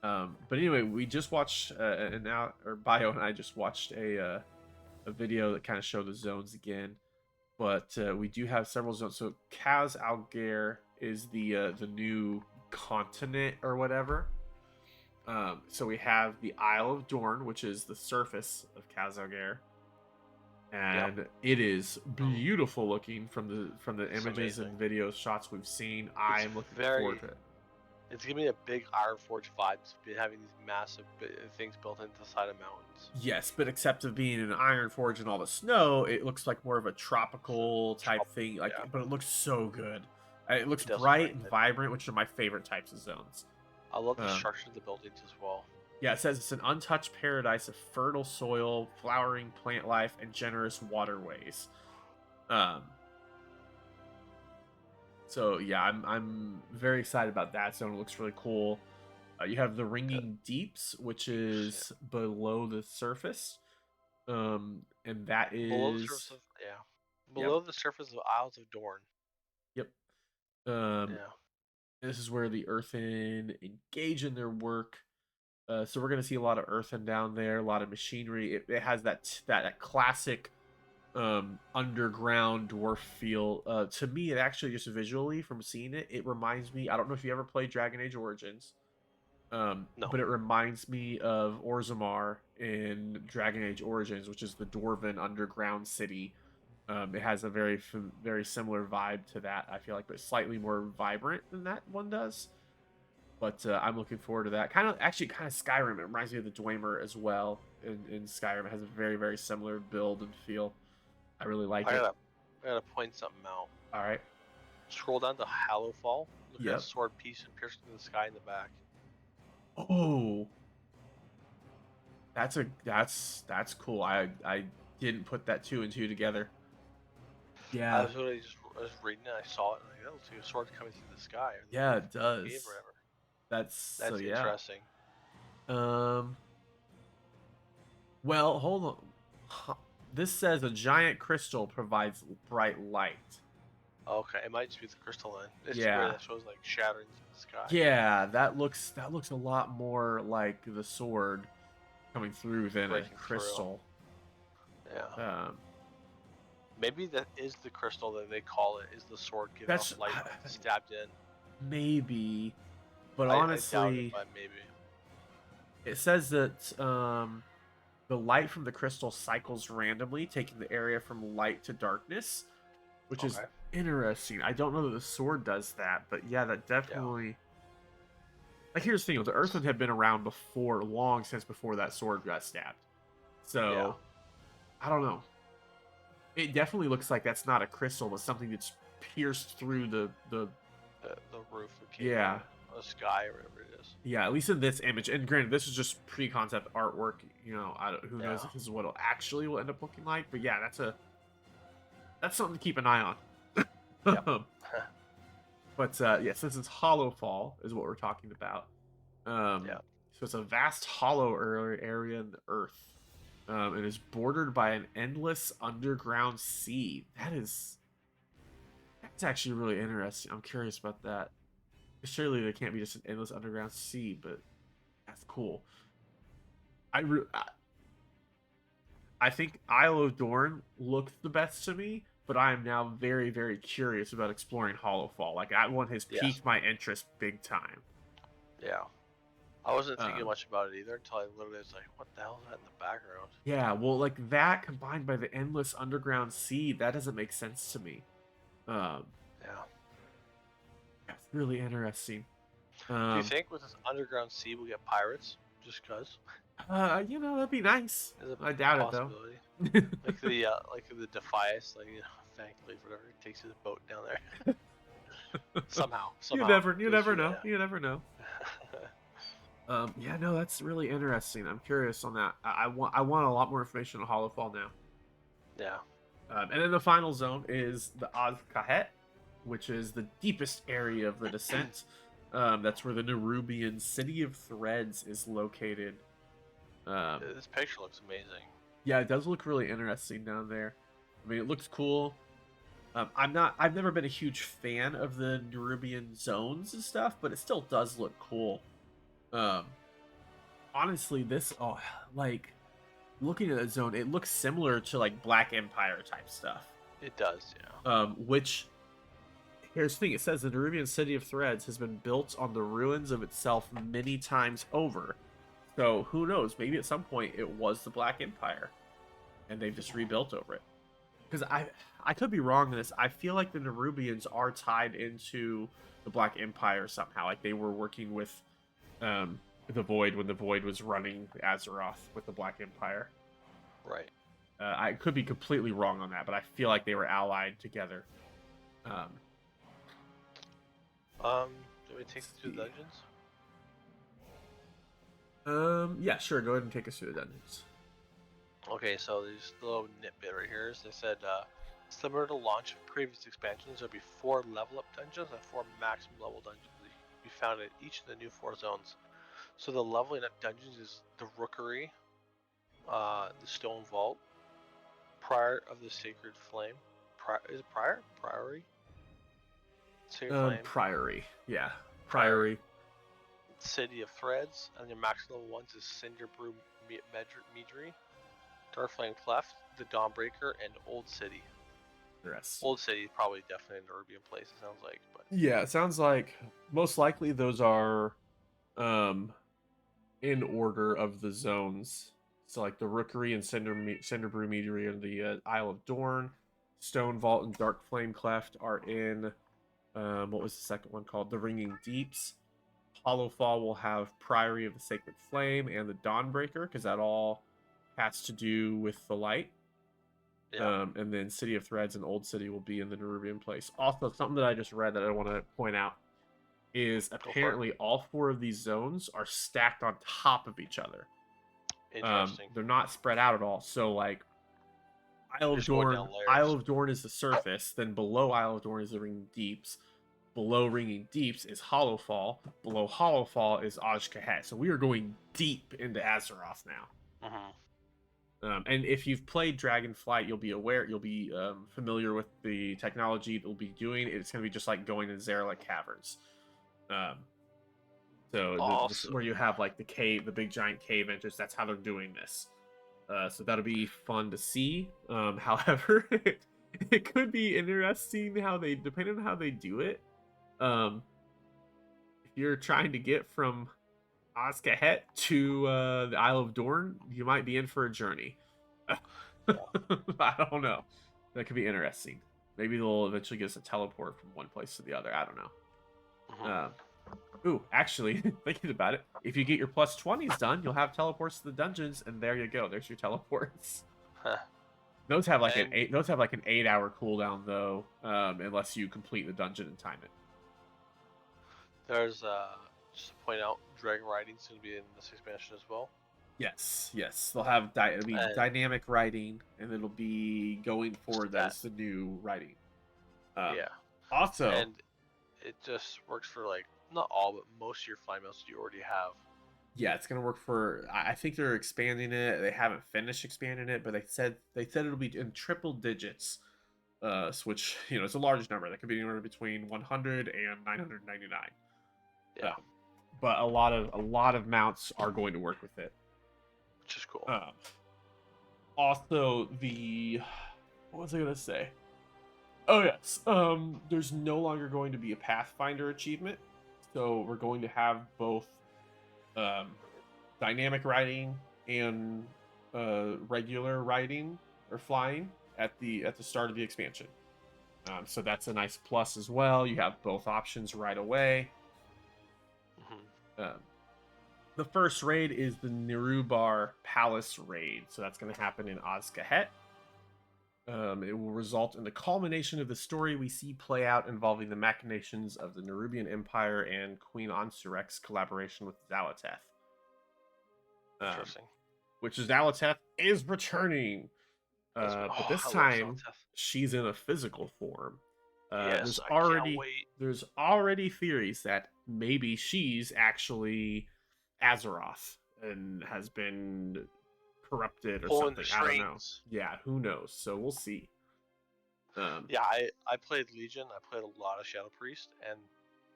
But anyway, we just watched Bio and I just watched a video that kind of showed the zones again. But we do have several zones. So Kaz Algair is the new continent or whatever. So we have the Isle of Dorn, which is the surface of Kaz Algair, and it is beautiful looking from the images amazing. and video shots we've seen. I'm looking forward to it. It's giving me a big Iron Forge vibes, having these massive things built into the side of mountains. Yes, but except of being an Iron Forge and all the snow, it looks like more of a tropical type thing. Like, Yeah, but it looks so good. It looks it does look bright very and good. vibrant, which are my favorite types of zones. I love the Um, structure of the buildings as well. yeah, it says it's an untouched paradise of fertile soil, flowering plant life, and generous waterways. Um, so yeah, I'm very excited about that zone. It looks really cool. You have the Good. Ringing Deeps, which Deeps, yeah. is below the surface, and that Below the surface is of yep, below the surface of Isles of Dorn. yep. Um, Yeah. this is where the Earthen engage in their work. So we're gonna see a lot of Earthen down there, a lot of machinery. It has that classic underground dwarf feel. To me, it actually just visually from seeing it, it reminds me. I don't know if you ever played Dragon Age Origins, No. but it reminds me of Orzammar in Dragon Age Origins, which is the dwarven underground city. It has a very similar vibe to that. I feel like, but slightly more vibrant than that one does. But I'm looking forward to that. Kind of Skyrim. It reminds me of the Dwemer as well. In Skyrim, it has a very similar build and feel. I really like I it. gotta I gotta point something out. All right. Scroll down to Hallowfall. Look at that Yep. sword piece and piercing the sky in the back. Oh, that's cool. I didn't put that two and two together. I Yeah. was literally just I was reading it, I saw it, and like, that looks like a sword coming through the sky or the Yeah, roof it of the cave does. or whatever. That's so That's yeah. interesting. Um. Well, hold on. This says a giant crystal provides bright light. Okay, it might just be the crystalline. It's weird. Yeah. That shows like shattering the sky. Yeah, that looks a lot more like the sword coming through than a Breaking through. crystal. Yeah. Um, Maybe that is the crystal that they call it, is the sword giving off that's light when it's stabbed in. maybe, but I doubt it, honestly, but maybe. it says that the light from the crystal cycles randomly, taking the area from light to darkness, which is Okay. interesting. I don't know that the sword does that, but yeah, that Yeah. definitely. Like, here's the thing: the Earthling had been around before, long since before that sword got stabbed. Yeah. So I don't know. It definitely looks like that's not a crystal, but something that's pierced through the The roof, the cave, yeah. the sky, or whatever it is. Yeah, at least in this image. And granted, this is just pre-concept artwork. You know, who knows Yeah. if this is what it actually will end up looking like. But yeah, that's something to keep an eye Yep. on. But yeah, since it's Hollow Fall is what we're talking about. Yeah. So it's a vast hollow area in the earth. It is bordered by an endless underground sea. That's actually really interesting. I'm curious about that. Surely there can't be just an endless underground sea, but that's cool. I think Isle of Dorn looks the best to me, but I am now very curious about exploring Hollowfall. Like, that one has Yes. piqued my interest big time. Yeah. I wasn't thinking Um, much about it either until I literally was like, what the hell is that in the background? yeah, well, like that combined by the endless underground sea, that doesn't make sense to me. Um, Yeah. that's really interesting. Do you think with this underground sea we'll get pirates? Just cause? That'd be nice. Is it I a doubt it though. possibility? Like the Defias, like thankfully whatever, he takes his boat down there. somehow. You Somehow. never Goes through know. You never know. Yeah, no, that's really interesting. I'm curious on that. I want a lot more information on Hollowfall now. Yeah. And then the final zone is the Azkahet, which is the deepest area of the descent. That's where the Nerubian City of Threads is located. This picture looks amazing. Yeah, it does look really interesting down there. I mean, it looks cool. I've never been a huge fan of the Nerubian zones and stuff, but it still does look cool. Um, honestly, like, looking at the zone, it looks similar to like Black Empire type stuff. It does, yeah. Which, here's the thing: it says the Nerubian City of Threads has been built on the ruins of itself many times over. So who knows? Maybe at some point it was the Black Empire, and they've just rebuilt over it. Because I could be wrong in this. I feel like the Nerubians are tied into the Black Empire somehow. Like they were working with the Void when the Void was running Azeroth with the Black Empire. Right. I could be completely wrong on that, but I feel like they were allied together. Do we take the 2 dungeons? Yeah, sure. Go ahead and take us through the dungeons. Okay, so there's a little nitbit right here. They said, similar to launch of previous expansions, there'll be 4 level up dungeons and 4 maximum level dungeons that be found in each of the new 4 zones. So the leveling up dungeons is the Rookery, the Stone Vault, Prior of the Sacred Flame. Is it Prior? Priory? Sacred Flame. Priory. Yeah. Priory. City of Threads, and your max level ones is Cinder Brew Meadery, Darkflame Cleft, the Dawnbreaker, and Old City. Yes. Old City is probably definitely an Nerubian place, it sounds like. But yeah, it sounds like most likely those are in order of the zones. So like the Rookery and Cinderbrew Meadery and the Isle of Dorn, Stone Vault and Dark Flame Cleft are in what was the second one called? The Ringing Deeps. Hollowfall will have Priory of the Sacred Flame and the Dawnbreaker, because that all has to do with the light. yeah. And then City of Threads and Old City will be in the Nerubian place. Also, something that I just read that I want to point out is apparently all 4 of these zones are stacked on top of each other. Interesting. They're not spread out at all. So like Isle of Dorn is the surface, then below Isle of Dorn is the Ringing Deeps. Below Ringing Deeps is Hollowfall. Below Hollowfall is Azj-Kahet. So we are going deep into Azeroth now. And if you've played Dragonflight, you'll be familiar with the technology it'll be doing. It's going to be just like going to Zerlich Caverns. Where you have like the big giant cave entrance. That's how they're doing this. So that'll be fun to see. However, it could be interesting depending on how they do it. If you're trying to get from Azj-Kahet to the Isle of Dorn, you might be in for a journey. I don't know. That could be interesting. Maybe they'll eventually get us a teleport from one place to the other. I don't know. Ooh, actually, thinking about it, if you get your plus 20s done, you'll have teleports to the dungeons, and there you go. There's your teleports. Those have like an 8-hour cooldown though, unless you complete the dungeon and time it. There's just to point out, dragon riding is going to be in this expansion as well. Yes. They'll have dynamic riding, and it'll be going forward. That's the new riding. Yeah. Also, and it just works for like not all, but most of your flying mounts you already have. Yeah, it's gonna work for. I think they're expanding it. They haven't finished expanding it, but they said it'll be in triple digits. Which it's a large number. That could be anywhere between 100 and 999. Yeah. But a lot of mounts are going to work with it, which is cool. Also, what was I gonna say? Oh yes, there's no longer going to be a Pathfinder achievement, so we're going to have both dynamic riding and regular riding or flying at the start of the expansion. So that's a nice plus as well. You have both options right away. The first raid is the Nerubar Palace raid, so that's going to happen in Azj-Kahet. It will result in the culmination of the story we see play out involving the machinations of the Nerubian Empire and Queen Ansurek's collaboration with Xal'atath. Interesting. Which is Xal'atath is returning. But this time, she's in a physical form. Yes, there's already theories that maybe she's actually Azeroth and has been corrupted or something. I don't know. Yeah, who knows? So we'll see. Yeah, I played Legion. I played a lot of Shadow Priest, and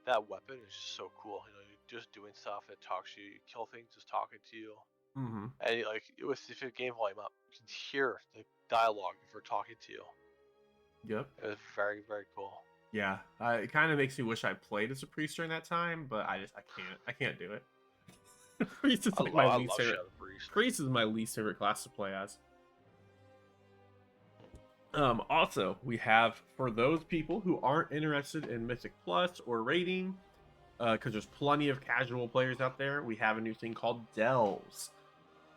that weapon is just so cool. You're just doing stuff. It talks to you. You kill things just talking to you. Mm-hmm. And if you game volume up, you can hear the dialogue if we're talking to you. Yep. It was very, very cool. Yeah, it kind of makes me wish I played as a priest during that time, but I can't do it. Priest is my least favorite. Priest is my least favorite class to play as. Also, we have for those people who aren't interested in Mythic Plus or rating, because there's plenty of casual players out there, we have a new thing called Delves.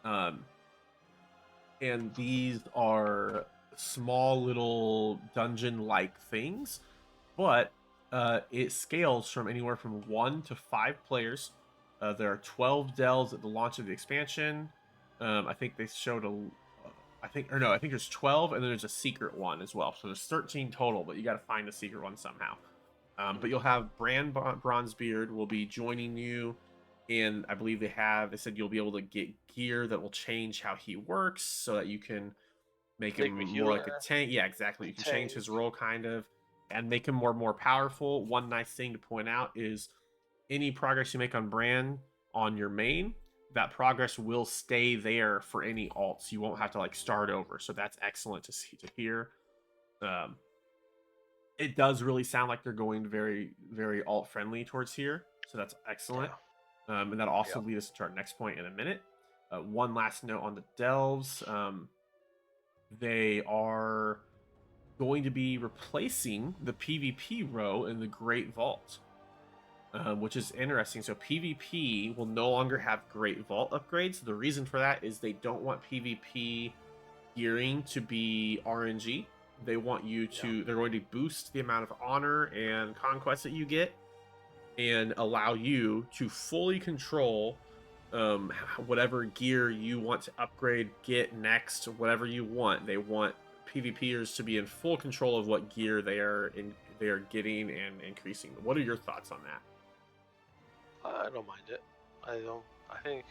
Um, and these are small little dungeon-like things, but it scales from anywhere from 1 to 5 players. There are 12 delves at the launch of the expansion. I think they showed I think, or no, I think there's 12, and then there's a secret one as well. So there's 13 total, but you got to find the secret one somehow. But you'll have Bronzebeard will be joining you, and I believe they said you'll be able to get gear that will change how he works, so that you can make him Make me more like a healer, tank. Yeah, exactly. a You can change tank. his role kind of, and make him more powerful. One nice thing to point out is any progress you make on Bran on your main, that progress will stay there for any alts. You won't have to like start over. So that's excellent to see to hear. Um, it does really sound like they're going very alt friendly towards here, so that's excellent. Yeah. And that'll also Yep. lead us to our next point in a minute. One last note on the delves. They are going to be replacing the PvP row in the Great Vault, which is interesting. So PvP will no longer have Great Vault upgrades. The reason for that is they don't want PvP gearing to be RNG. They want you to, they're going to boost the amount of honor and conquest that you get and allow you to fully control whatever gear you want to upgrade, get next, whatever you want. They want PvPers to be in full control of what gear they are getting and increasing. What are your thoughts on that? I don't mind it. I don't. I think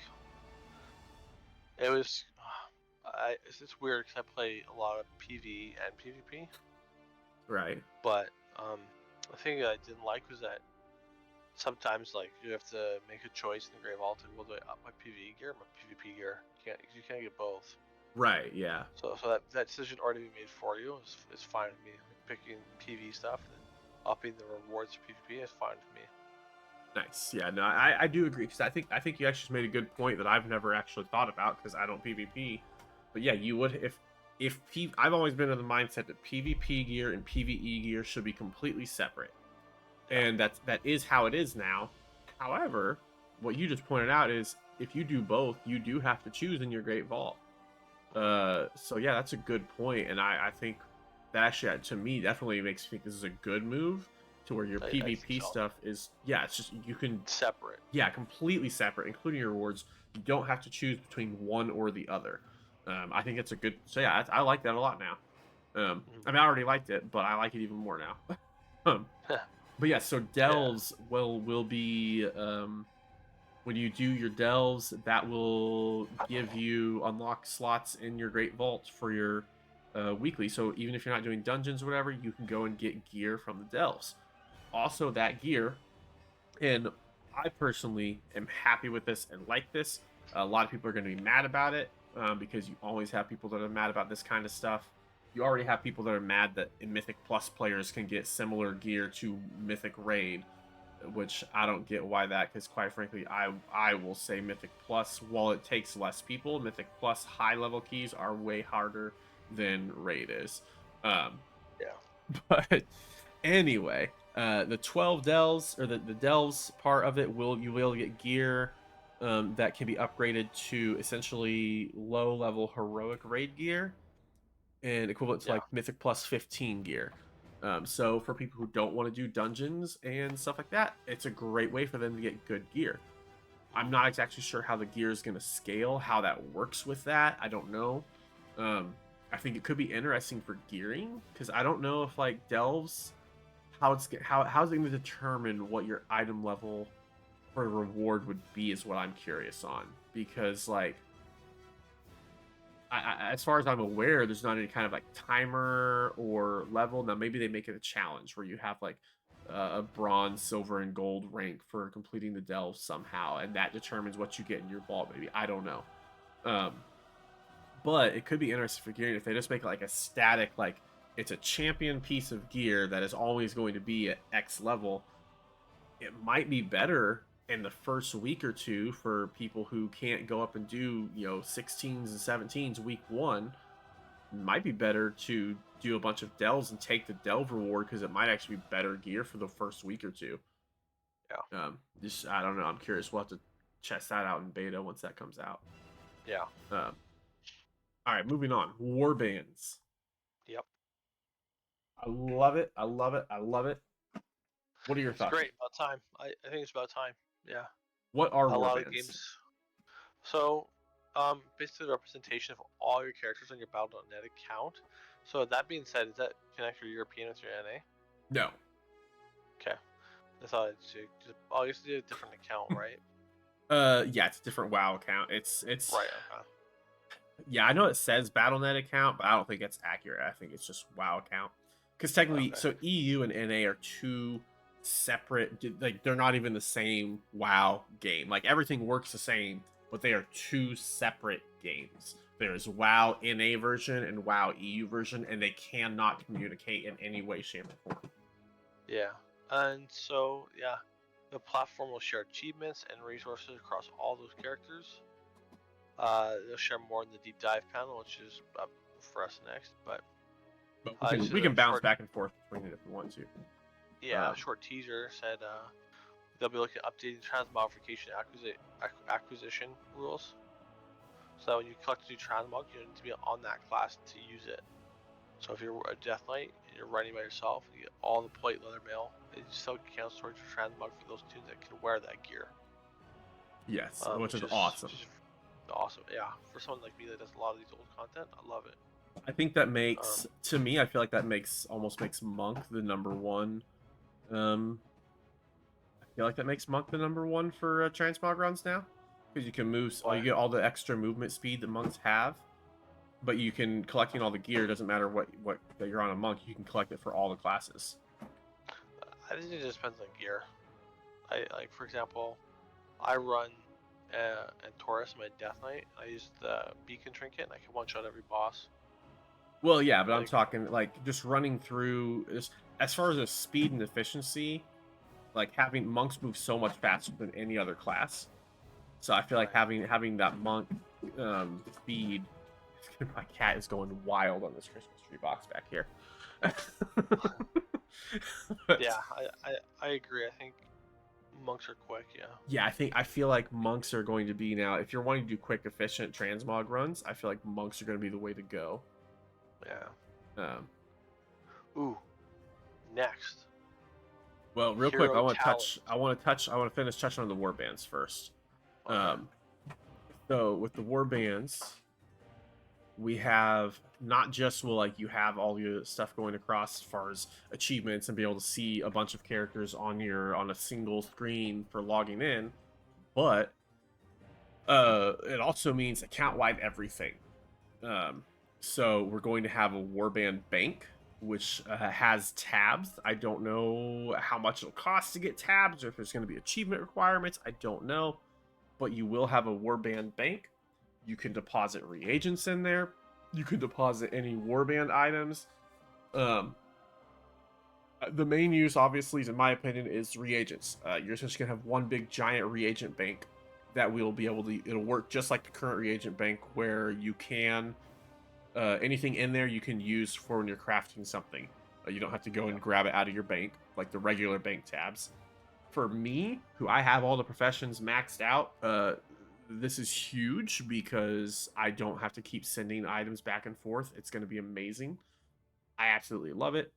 it was. It's weird because I play a lot of PvE and PvP, Right. but the thing that I didn't like was that sometimes like you have to make a choice in the Grey Vault and will I up my PvE gear or my PvP gear? You can't get both. Right. Yeah. So that decision already be made for you is fine with me. Like picking PvE stuff and upping the rewards for PvP is fine with me. Nice. Yeah. No, I do agree because I think you actually just made a good point that I've never actually thought about because I don't PvP. But yeah, you would I've always been in the mindset that PvP gear and PvE gear should be completely separate. Yeah. And that is how it is now. However, what you just pointed out is if you do both, you do have to choose in your Great Vault. So yeah, that's a good point, and I think that actually to me definitely makes me think this is a good move to where your I think PvP so. stuff is it's just you can Separate. completely separate, including your rewards. You don't have to choose between one or the other. I think it's a good. So yeah, I like that a lot now. I mean, I already liked it, but I like it even more now. But yeah, so Yeah. delves will be when you do your delves, that will give you unlock slots in your Great Vault for your weekly. So even if you're not doing dungeons or whatever, you can go and get gear from the delves. Also, that gear, and I personally am happy with this and like this. A lot of people are going to be mad about it because you always have people that are mad about this kind of stuff. You already have people that are mad that Mythic Plus players can get similar gear to Mythic Raid, which I don't get why that. Because quite frankly, I will say Mythic Plus, while it takes less people, Mythic Plus high level keys are way harder than Raid is. Yeah. But anyway, the 12 delves or the delves part of it you will get gear that can be upgraded to essentially low level heroic raid gear and equivalent to Yeah. like Mythic Plus 15 gear. So for people who don't want to do dungeons and stuff like that, it's a great way for them to get good gear. I'm not exactly sure how the gear is going to scale, how that works with that. I don't know. I think it could be interesting for gearing because I don't know if like delves how's it going to determine what your item level for reward would be is what I'm curious on because like as far as I'm aware, there's not any kind of like timer or level. Now maybe they make it a challenge where you have like a bronze, silver, and gold rank for completing the delve somehow, and that determines what you get in your vault. Maybe I don't know, um, but it could be interesting for gearing if they just make it like a static, like it's a champion piece of gear that is always going to be at X level. It might be better in the first week or two for people who can't go up and do 16s and 17s week one might be better to do a bunch of delves and take the delve reward because it might actually be better gear for the first week or two. Yeah. Just I don't know. I'm curious. We'll have to test that out in beta once that comes out. Yeah. All right, moving on. Warbands. Yep. I love it. I love it. I love it. What are your It's thoughts? great. About time. I think it's about time. Yeah. What are A lot of warbands? games. So, basically the representation of all your characters on your Battle.net account. So that being said, does that connect your European with your NA? No. Okay. I thought it's just obviously a different account, right? Yeah, it's a different WoW account. It's Right. Okay. yeah, I know it says BattleNet account, but I don't think it's accurate. I think it's just WoW account. Because technically, Okay. so EU and NA are two separate, like they're not even the same WoW game. Like everything works the same, but they are two separate games. There is WoW NA version and WoW EU version, and they cannot communicate in any way, shape, or form. Yeah. And so yeah, the platform will share achievements and resources across all those characters. They'll share more in the deep dive panel, which is up for us next. But But just we a can bounce short, back and forth between it if we want to. yeah, short teaser said they'll be looking at updating transmogrification acquisition rules. So that when you collect a new transmog, you need to be on that class to use it. So if you're a Death Knight and you're running by yourself, you get all the plate leather mail. It still counts towards your transmog for those tunes that can wear that gear. Yes, which is awesome. Which is awesome. Yeah, for someone like me that does a lot of these old content, I love it. I think that makes to me. I feel like that almost makes Monk the number one. I feel like that makes Monk the number one for transmog runs now because you can move. You get all the extra movement speed that monks have, but you can collecting all the gear. Doesn't matter what that you're on a monk. You can collect it for all the classes. I think it just depends on gear. I like, for example, I run and Taurus, my Death Knight. I use the beacon trinket, and I can one shot every boss. Well, yeah, but like, I'm talking like just running through. As far as the speed and efficiency, like having monks move so much faster than any other class. So I feel like having that monk speed. My cat is going wild on this Christmas tree box back here. But, yeah, I agree. I think monks are quick. Yeah. Yeah, I feel like monks are going to be now. If you're wanting to do quick, efficient transmog runs, I feel like monks are going to be the way to go. Yeah. Ooh. Next. Well, real quick, I want to finish touching on the warbands first. Okay. So with the warbands, we have not just you have all your stuff going across as far as achievements and be able to see a bunch of characters on a single screen for logging in, but it also means account-wide everything. So we're going to have a warband bank, which has tabs. I don't know how much it'll cost to get tabs or if there's going to be achievement requirements. I don't know, but you will have a warband bank. You can deposit reagents in there. You can deposit any warband items. The main use, obviously, in my opinion, is reagents. You're just going to have one big giant reagent bank that we'll be able to... It'll work just like the current reagent bank where you can... anything in there you can use for when you're crafting something. You don't have to go and grab it out of your bank, like the regular bank tabs. For me, who I have all the professions maxed out, this is huge because I don't have to keep sending items back and forth. It's going to be amazing. I absolutely love it.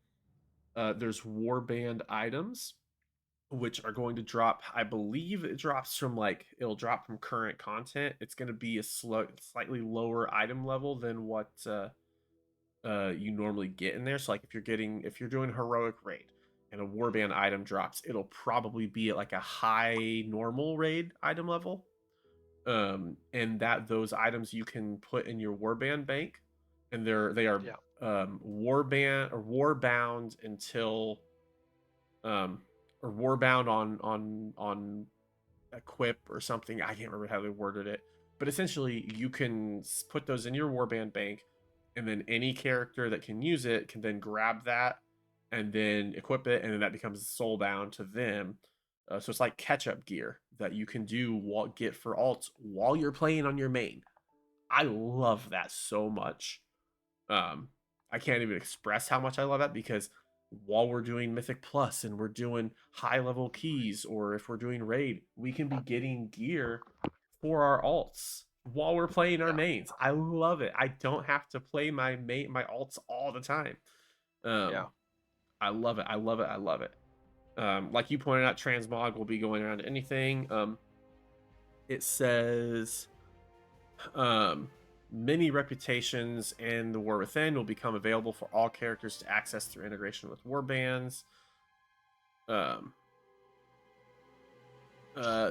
There's warband items, which are going to drop. I believe it drops from it'll drop from current content. It's going to be a slightly lower item level than what you normally get in there. So if you're doing heroic raid and a warband item drops, it'll probably be at like a high normal raid item level. And that those items you can put in your warband bank, and they are warband or warbound until or warbound on equip or something. I can't remember how they worded it, but essentially you can put those in your warband bank, and then any character that can use it can then grab that and then equip it, and then that becomes soul bound to them. So it's like catch-up gear that you can get for alts while you're playing on your main. I love that so much. I can't even express how much I love that because while we're doing Mythic Plus and we're doing high level keys, or if we're doing raid, we can be getting gear for our alts while we're playing our Yeah, mains. I love it. I don't have to play my alts all the time. yeah, Um, I love it. I love it. I love it. Like you pointed out, transmog will be going around anything. It says um, many reputations and the War Within will become available for all characters to access through integration with warbands. Um,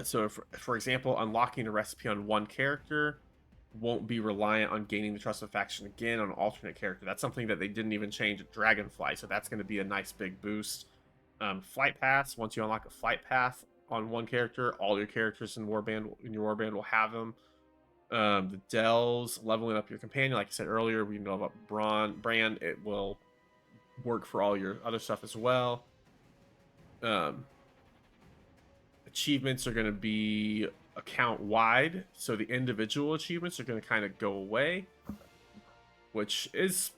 so, for example, unlocking a recipe on one character won't be reliant on gaining the trust of faction again on an alternate character. That's something that they didn't even change at Dragonfly, so that's going to be a nice big boost. Flight paths. Once you unlock a flight path on one character, all your characters in your warband will have them. The Dells, leveling up your companion, like I said earlier, we know about Brand. It will work for all your other stuff as well. Um, Achievements are going to be account wide, so the individual achievements are going to kind of go away, which is,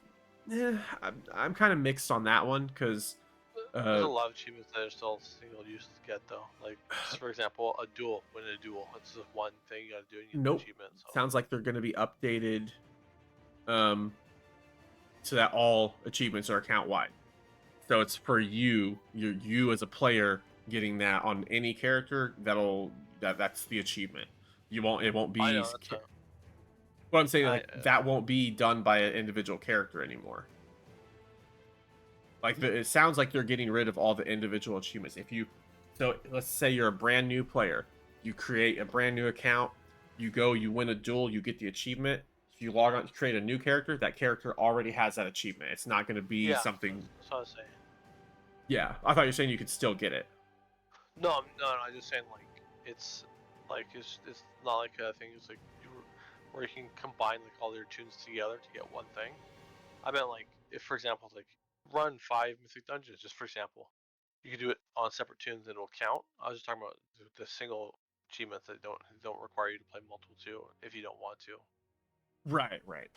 I'm kind of mixed on that one because, there's uh, a lot of achievements that are still single use to get though. Like just for example, a duel. Win a duel. It's just one thing you gotta do and you get the nope, achievement. So sounds like they're going to be updated, um, so that all achievements are account wide. So it's for you as a player getting that on any character. That's the achievement. You won't It won't I be know that's a what I'm saying, I like that won't be done by an individual character anymore. Like it sounds like they're getting rid of all the individual achievements. So let's say you're a brand new player, you create a brand new account, you win a duel, you get the achievement. If you log on to create a new character, that character already has that achievement. It's not going to be yeah. something. That's what I was saying. Yeah, I thought you were saying you could still get it. No. I'm just saying it's it's not like a thing. It's like where you can combine like all your tunes together to get one thing. I meant like if for example like run 5 mythic dungeons just for example, you can do it on separate tunes and it'll count. I was just talking about the single achievements that don't require you to play multiple too if you don't want to. Right, right.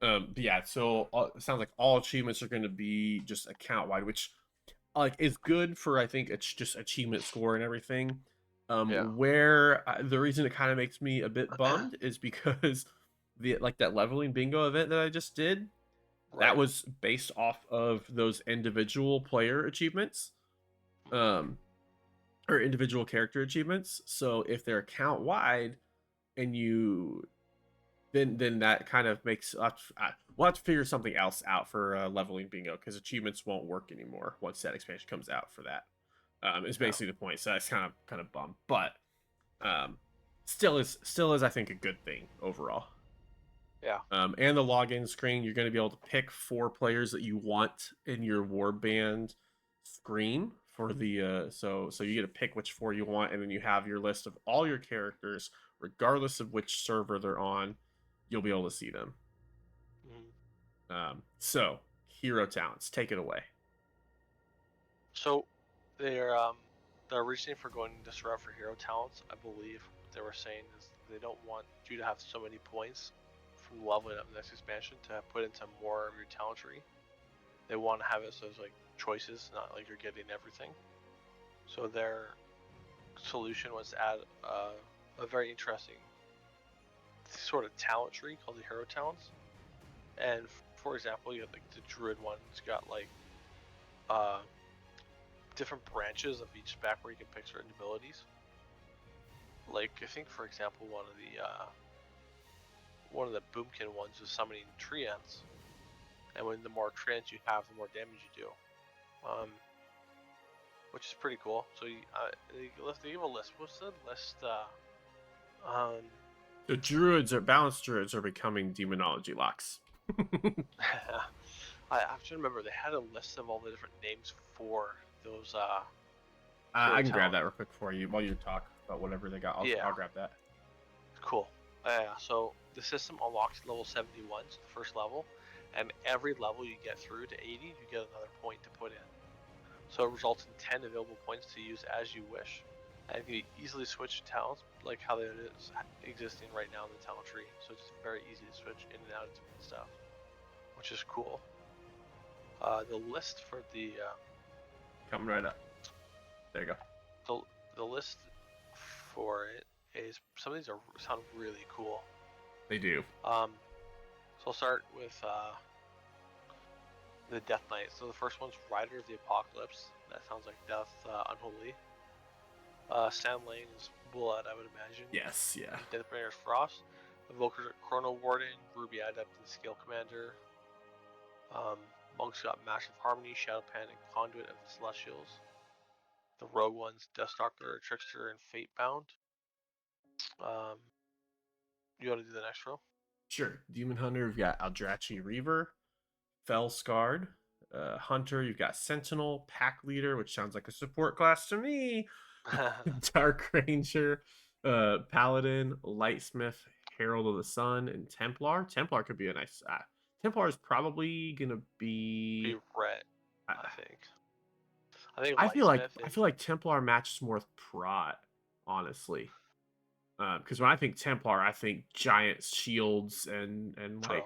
But yeah, so it sounds like all achievements are going to be just account wide, which like is good for I think it's just achievement score and everything. Yeah. Where the reason it kind of makes me a bit bummed is because the like that leveling bingo event that I just did, that Right. was based off of those individual player achievements, um, or individual character achievements. So if they're account wide and you then that kind of makes we'll have to figure something else out for leveling bingo because achievements won't work anymore once that expansion comes out for that. Is Yeah. basically the point. So that's kind of bummed, but um, still is I think a good thing overall. Yeah. And the login screen, you're going to be able to pick 4 players that you want in your warband screen for the so you get to pick which 4 you want, and then you have your list of all your characters, regardless of which server they're on. You'll be able to see them. hmm So hero talents, take it away. So they're their reasoning for going this route for hero talents, I believe what they were saying is they don't want you to have so many points from leveling up the next expansion to put into more of your talent tree. They want to have it so there's like choices, not like you're getting everything. So their solution was to add a very interesting sort of talent tree called the hero talents. And for example, you have like the druid one. It's got like uh, different branches of each spec where you can pick certain abilities. Like I think, for example, one of the boomkin ones is summoning tree ants, and when the more tree ants you have, the more damage you do, which is pretty cool. So they give a list. What's the list? Um, The balanced druids are becoming demonology locks. I have to remember they had a list of all the different names for those hero I can grab talent. that real quick for you while you talk about whatever they got. Yeah, I'll grab that. cool. So the system unlocks level 71, so the first level, and every level you get through to 80, you get another point to put in. So it results in 10 available points to use as you wish, and you can easily switch talents like how it is existing right now in the talent tree. So it's very easy to switch in and out of different stuff. which is cool. The list for the Coming right up. There you go. the list for it is, some of these sound really cool. They do. So I'll start with the Death Knight. So the first one's Rider of the Apocalypse. That sounds like Death Unholy. Sam Lane is Blood, I would imagine. Yes, yeah. Deathbringer's Frost. Evokers are Chrono Warden, Ruby Adept, and Scale Commander. Monk's got Massive Harmony, Shadowpan, and Conduit of the Celestials. The Rogue ones, Deathstalker, Trickster, and Fatebound. You want to do the next row? Sure. Demon Hunter, we've got Aldrachi Reaver, Fell Scarred. Hunter, you've got Sentinel, Pack Leader, which sounds like a support class to me. Dark Ranger, Paladin, Lightsmith, Herald of the Sun, and Templar. Templar could be a nice. Templar is probably gonna be red, I think. I feel like Templar matches more with Prot, honestly. Because when I think Templar, I think giant shields and like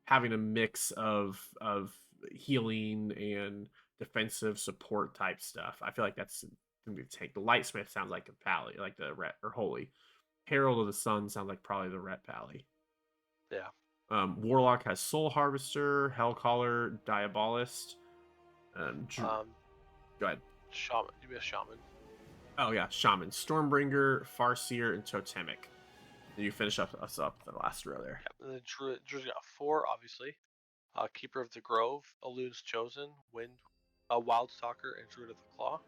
having a mix of healing and defensive support type stuff. I feel like that's gonna be the tank. The Lightsmith sounds like a Pally, like the Ret or Holy. Herald of the Sun sounds like probably the Ret Pally. Yeah. Warlock has Soul Harvester, Hellcaller, Diabolist. Go ahead. Shaman. You be a Shaman. Oh yeah, Shaman, Stormbringer, Farseer, and Totemic. And you finish us up the last row there. Yep. And the Druid's got 4, obviously. Keeper of the Grove, Elune's Chosen, Wind, Wildstalker, and Druid of the Claw.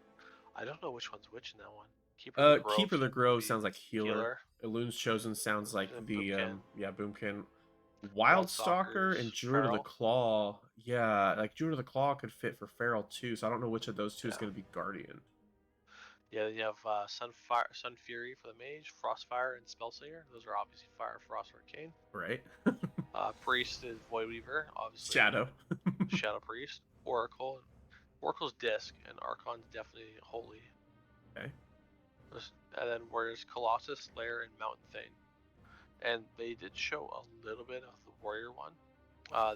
I don't know which one's which in that one. Keeper of the Grove sounds like healer. Elune's Chosen sounds like the Boomkin. Wildstalker and Druid of the Claw. Yeah, like Druid of the Claw could fit for Feral too, so I don't know which of those two is going to be Guardian. Yeah, you have Sun Fury for the Mage, Frostfire, and Spellslinger. Those are obviously Fire, Frost, Arcane. Right. Priest is Voidweaver, obviously. Shadow Priest. Oracle. Oracle's Disc, and Archon's definitely Holy. Okay. And then Warriors Colossus, Slayer, and Mountain Thane. And they did show a little bit of the Warrior one.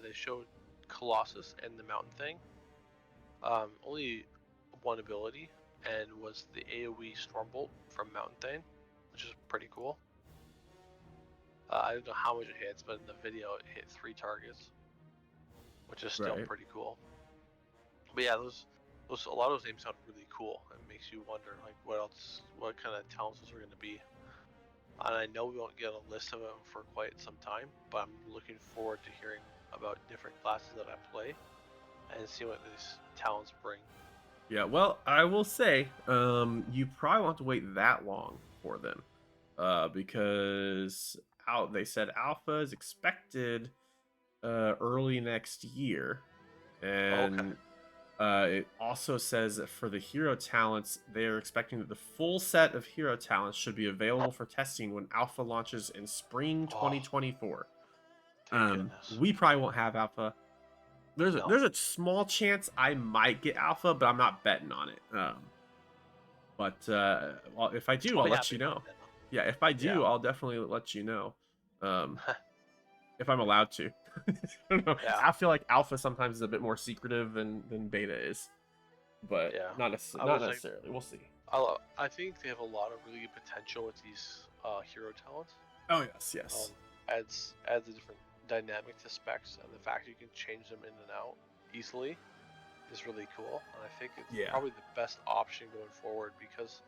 They showed Colossus and the Mountain Thane. Only one ability, and was the AoE Stormbolt from Mountain Thane, which is pretty cool. I don't know how much it hits, but in the video it hit 3 targets, which is still pretty cool. But yeah, those a lot of those names sound really cool. It makes you wonder like what kind of talents those are going to be. And I know we won't get a list of them for quite some time, but I'm looking forward to hearing about different classes that I play and see what these talents bring. Yeah, well, I will say, you probably won't have to wait that long for them, because they said alpha is expected early next year, and it also says that for the hero talents, they are expecting that the full set of hero talents should be available for testing when alpha launches in spring 2024. We probably won't have alpha. There's a small chance I might get alpha, but I'm not betting on it. Well, if I do, I'll let you know. Yeah, if I do, I'll definitely let you know. If I'm allowed to. I don't know. Yeah. I feel like alpha sometimes is a bit more secretive than beta is, but not necessarily. We'll see. I think they have a lot of really good potential with these hero talents. Oh yes. Adds a different dynamic to specs, and the fact you can change them in and out easily is really cool. And I think it's probably the best option going forward, because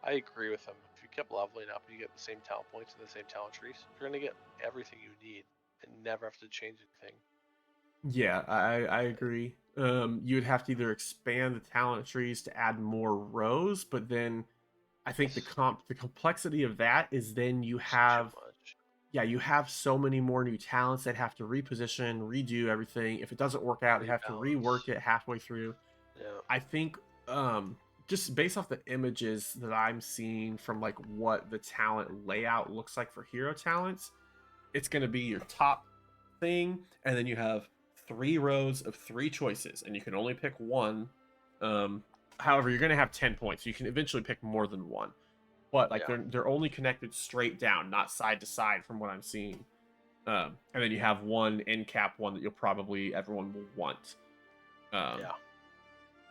I agree with them. If you kept leveling up and you get the same talent points and the same talent trees, you're going to get everything you need and never have to change anything. Yeah, I agree. You'd have to either expand the talent trees to add more rows, but then I think the complexity of that is then you have you have so many more new talents that have to reposition, redo everything. If it doesn't work out, they have to rework it halfway through. Yeah. I think just based off the images that I'm seeing from like what the talent layout looks like for hero talents, it's going to be your top thing, and then you have 3 rows of 3 choices, and you can only pick one. However, you're going to have 10 points. You can eventually pick more than one. But like they're only connected straight down, not side to side from what I'm seeing. And then you have one end cap one that you'll probably everyone will want. Um, Yeah.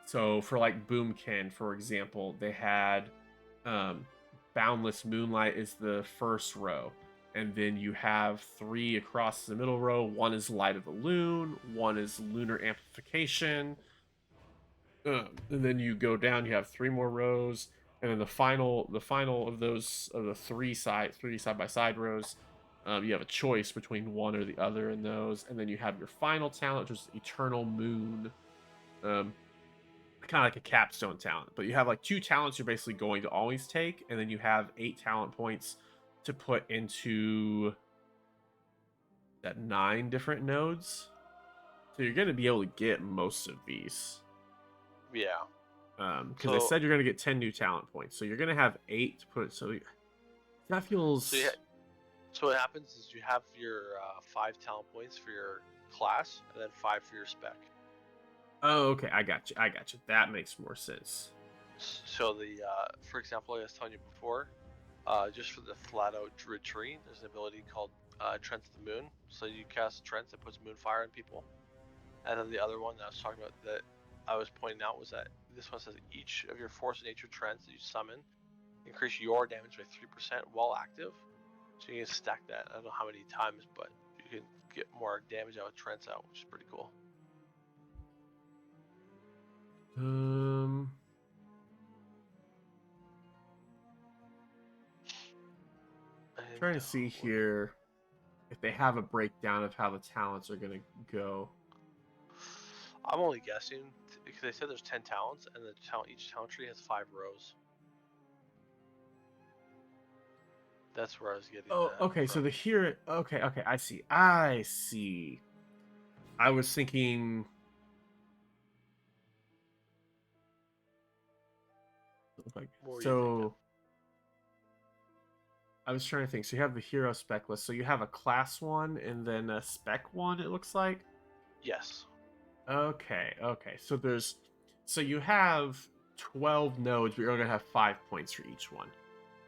so for like Boomkin, for example, they had um, Boundless Moonlight is the first row, and then you have three across the middle row. One is Light of the Loon, one is Lunar Amplification, and then you go down. You have three more rows, and then the final of those of the three side by side rows. You have a choice between one or the other in those, and then you have your final talent, which is Eternal Moon. Um, Kind of like a capstone talent, but you have like two talents you're basically going to always take, and then you have 8 talent points to put into that 9 different nodes. So you're going to be able to get most of these. Yeah. Because they So said you're going to get 10 new talent points, so you're going to have 8 to put. So that so yeah. feels. So what happens is you have your 5 talent points for your class, and then 5 for your spec. Oh, okay. I got you. I got you. That makes more sense. So the for example, like I was telling you before, just for the flat out retreat, there's an ability called Trent of the Moon. So you cast Trent that puts Moonfire on people. And then the other one that I was talking about that I was pointing out was that this one says each of your Force of Nature Trents that you summon increase your damage by 3% while active. So you can stack that. I don't know how many times, but you can get more damage out of Trents out, which is pretty cool. Um, And Trying to see here if they have a breakdown of how the talents are going to go. I'm only guessing because they said there's 10 talents, and each talent tree has 5 rows. That's where I was getting Oh, that okay. So from. the here. Okay, okay. I see. I see. I was thinking. Like, What were you thinking? so I was trying to think. So you have the hero spec list. So you have a class one and then a spec one. It looks like. Yes. Okay. Okay. So you have 12 nodes, but you're gonna have 5 points for each one.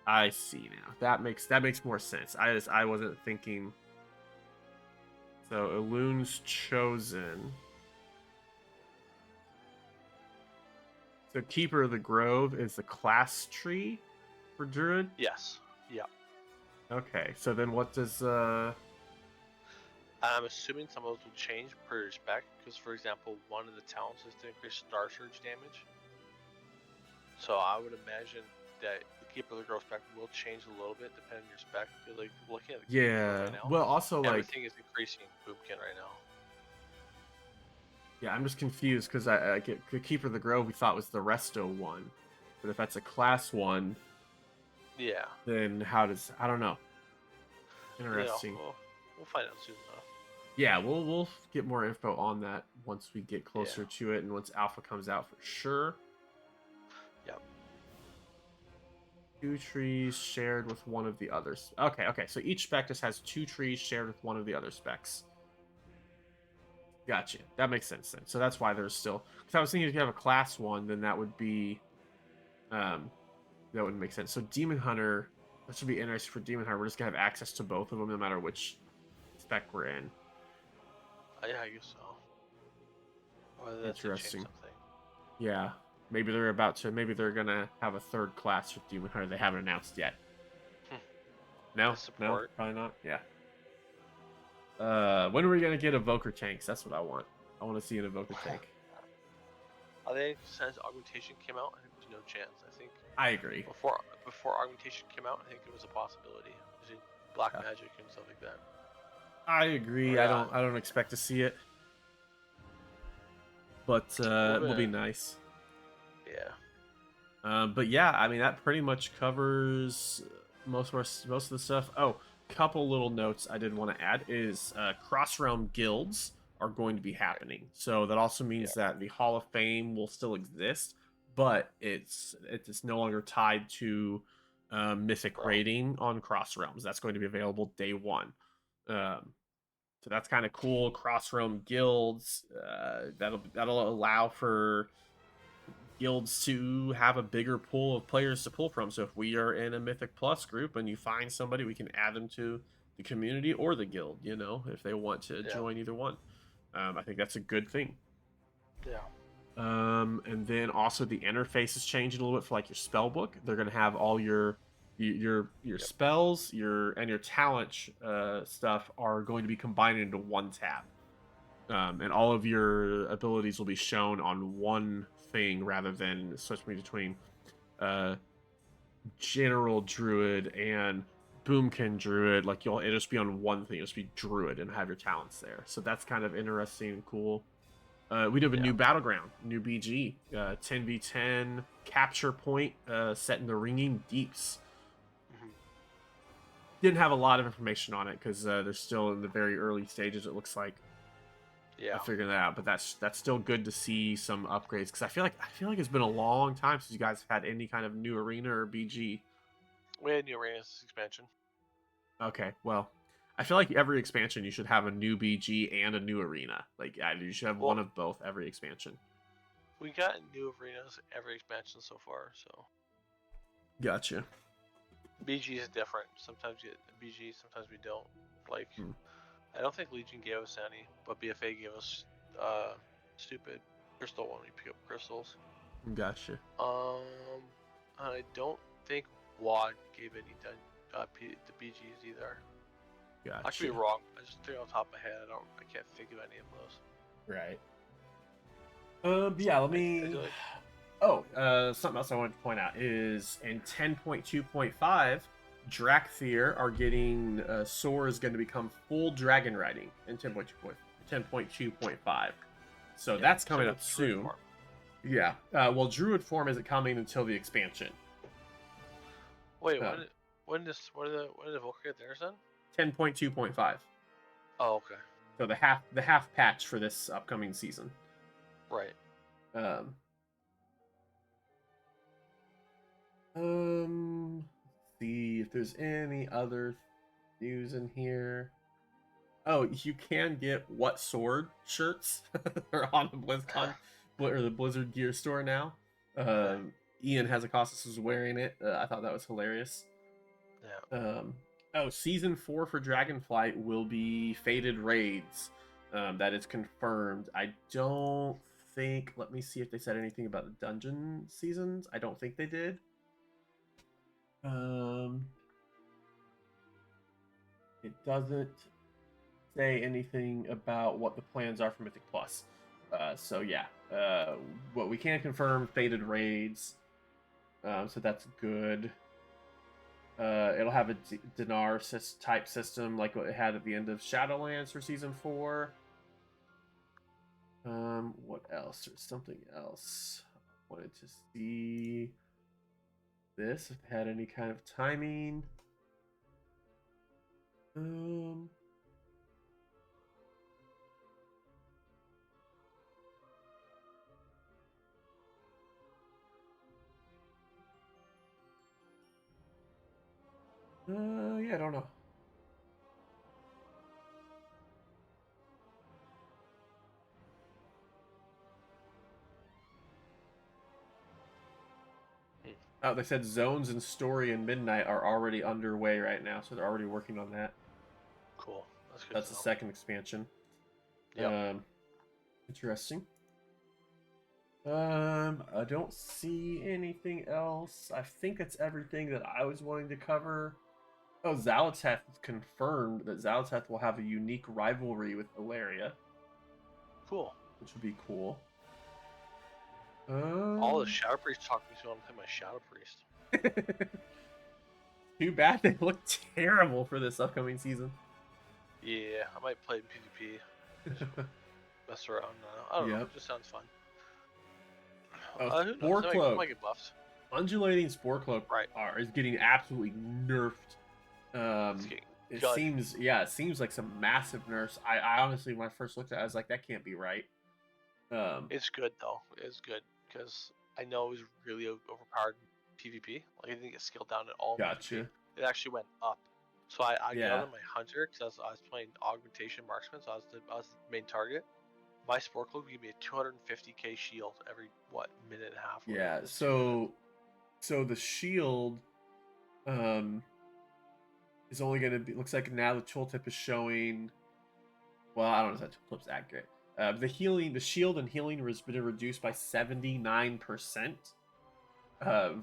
I see now. That makes more sense. I wasn't thinking. So Elun's chosen. So Keeper of the Grove is the class tree for Druid. Yes. Yeah. Okay, so then what does I'm assuming some of those will change per spec, because for example, one of the talents is to increase Star Surge damage. So I would imagine that the Keeper of the Grove spec will change a little bit depending on your spec. Like looking at the Keeper of the Grove yeah. right now, Well, also like everything is increasing Boomkin right now. yeah, I'm just confused because I get Keeper of the Grove we thought was the resto one, but if that's a class one, Yeah. then how does I don't know. You know, Interesting. we'll find out soon enough. Yeah, we'll get more info on that once we get Yeah. closer to it and once Alpha comes out for sure. Yep. 2 trees shared with one of the others. Okay, okay. So each spec just has 2 trees shared with one of the other specs. Gotcha. That makes sense then. So that's why there's still. Because I was thinking if you have a class one, then that would be, that wouldn't make sense. So Demon Hunter, that should be interesting for Demon Hunter. We're just gonna have access to both of them no matter which spec we're in. Yeah, I guess so. Or that did change Interesting. something. Yeah. Maybe they're about to. Maybe they're gonna have a third class with Demon Hunter. They haven't announced yet. No, The no, support. probably not. Yeah. When are we gonna get evoker tanks? That's what I want. I want to see an evoker tank. I think since augmentation came out, I think there's no chance. I think I agree. before augmentation came out, I think it was a possibility using black Yeah. magic and stuff like that. I agree. Or I don't expect to see it, but well, it will be nice. yeah. But yeah, I mean that pretty much covers most of the stuff. Oh, couple little notes I did want to add is cross realm guilds are going to be happening. So that also Yeah. means that the Hall of Fame will still exist, but it's no longer tied to mythic Realm. rating on cross realms. That's going to be available day one. Um, so that's kind of cool. Cross realm guilds that'll allow for guilds to have a bigger pool of players to pull from. So if we are in a Mythic Plus group and you find somebody, we can add them to the community or the guild, you know, if they want to Yeah. join either one. I think that's a good thing. Yeah. And then also the interface is changing a little bit for like your spell book. They're gonna have all your Yep. spells, your talent stuff are going to be combined into one tab. And all of your abilities will be shown on one thing rather than switching between uh, general druid and boomkin druid. Like it'll just be on one thing. It'll just be druid and have your talents there. So that's kind of interesting and cool. We do have a Yeah. new battleground, new BG, 10v10 capture point set in the Ringing Deeps. Hmm. Didn't have a lot of information on it because they're still in the very early stages. It looks like Yeah. of figuring that out, but that's still good to see some upgrades because I feel like it's been a long time since you guys have had any kind of new arena or BG. We had new arenas expansion. Okay, well, I feel like every expansion you should have a new BG and a new arena. Like you should have one Well, of both every expansion. we got new arenas every expansion so far, so Gotcha. BG is different. Sometimes you get BG, sometimes we don't. Like, Hmm. I don't think Legion gave us any, but BFA gave us stupid crystal when we pick up crystals. Gotcha. I don't think WAD gave any the BGs either. I could be Gotcha. wrong. I just think off the top of my head, I can't think of any of those. Right. Yeah, let me. Oh, something else I wanted to point out is in 10.2.5, Drakthir are getting Soar is going to become full dragon riding in 10.2.5. So that's coming up soon. Form. Yeah. Well, Druid form isn't coming until the expansion. Wait, when did Volker get theirs then? 10.2.5. Oh, okay. So the half patch for this upcoming season. Right. See if there's any other news in here. Oh, you can get What Sword shirts are on the BlizzCon or the Blizzard gear store now. Ian Hazakostas was wearing it. I thought that was hilarious. Yeah. Season 4 for Dragonflight will be Fated Raids. That is confirmed. I don't think. Let me see if they said anything about the dungeon seasons. I don't think they did. It doesn't say anything about what the plans are for Mythic Plus. So yeah, what we can confirm, Fated Raids. So that's good. It'll have a dinar type system like what it had at the end of Shadowlands for Season 4. What else? There's something else. I wanted to see this, if it had any kind of timing. Yeah, I don't know. Oh, they said Zones and Story and Midnight are already underway right now, so they're already working on that. Cool. That's good. That's the second expansion. Yeah. Interesting. I don't see anything else. I think that's everything that I was wanting to cover. Oh, Zaloteth confirmed that Zaloteth will have a unique rivalry with Ilaria. Cool. Which would be cool. All the Shadow Priest talking to me, so I'm playing my Shadow Priest. Too bad they look terrible for this upcoming season. Yeah, I might play PvP. Mess around. I don't know. It just sounds fun. Spore Cloak. Might get buffed. Undulating Spore Cloak is getting absolutely nerfed. It seems like some massive nerfs. I honestly, when I first looked at it, I was like, that can't be right. It's good though. It's good because I know it was really overpowered in PvP. Like I didn't get scaled down at all. Gotcha. PvP. It actually went up. So I got on my hunter because I was playing augmentation marksman. So I was the main target. My Spore Cloak gave me a 250k shield every minute and a half. Yeah. So the shield, is only going to be. Looks like now the tooltip is showing. Well, I don't know if that tooltip's accurate. The shield and healing has been reduced by 79%.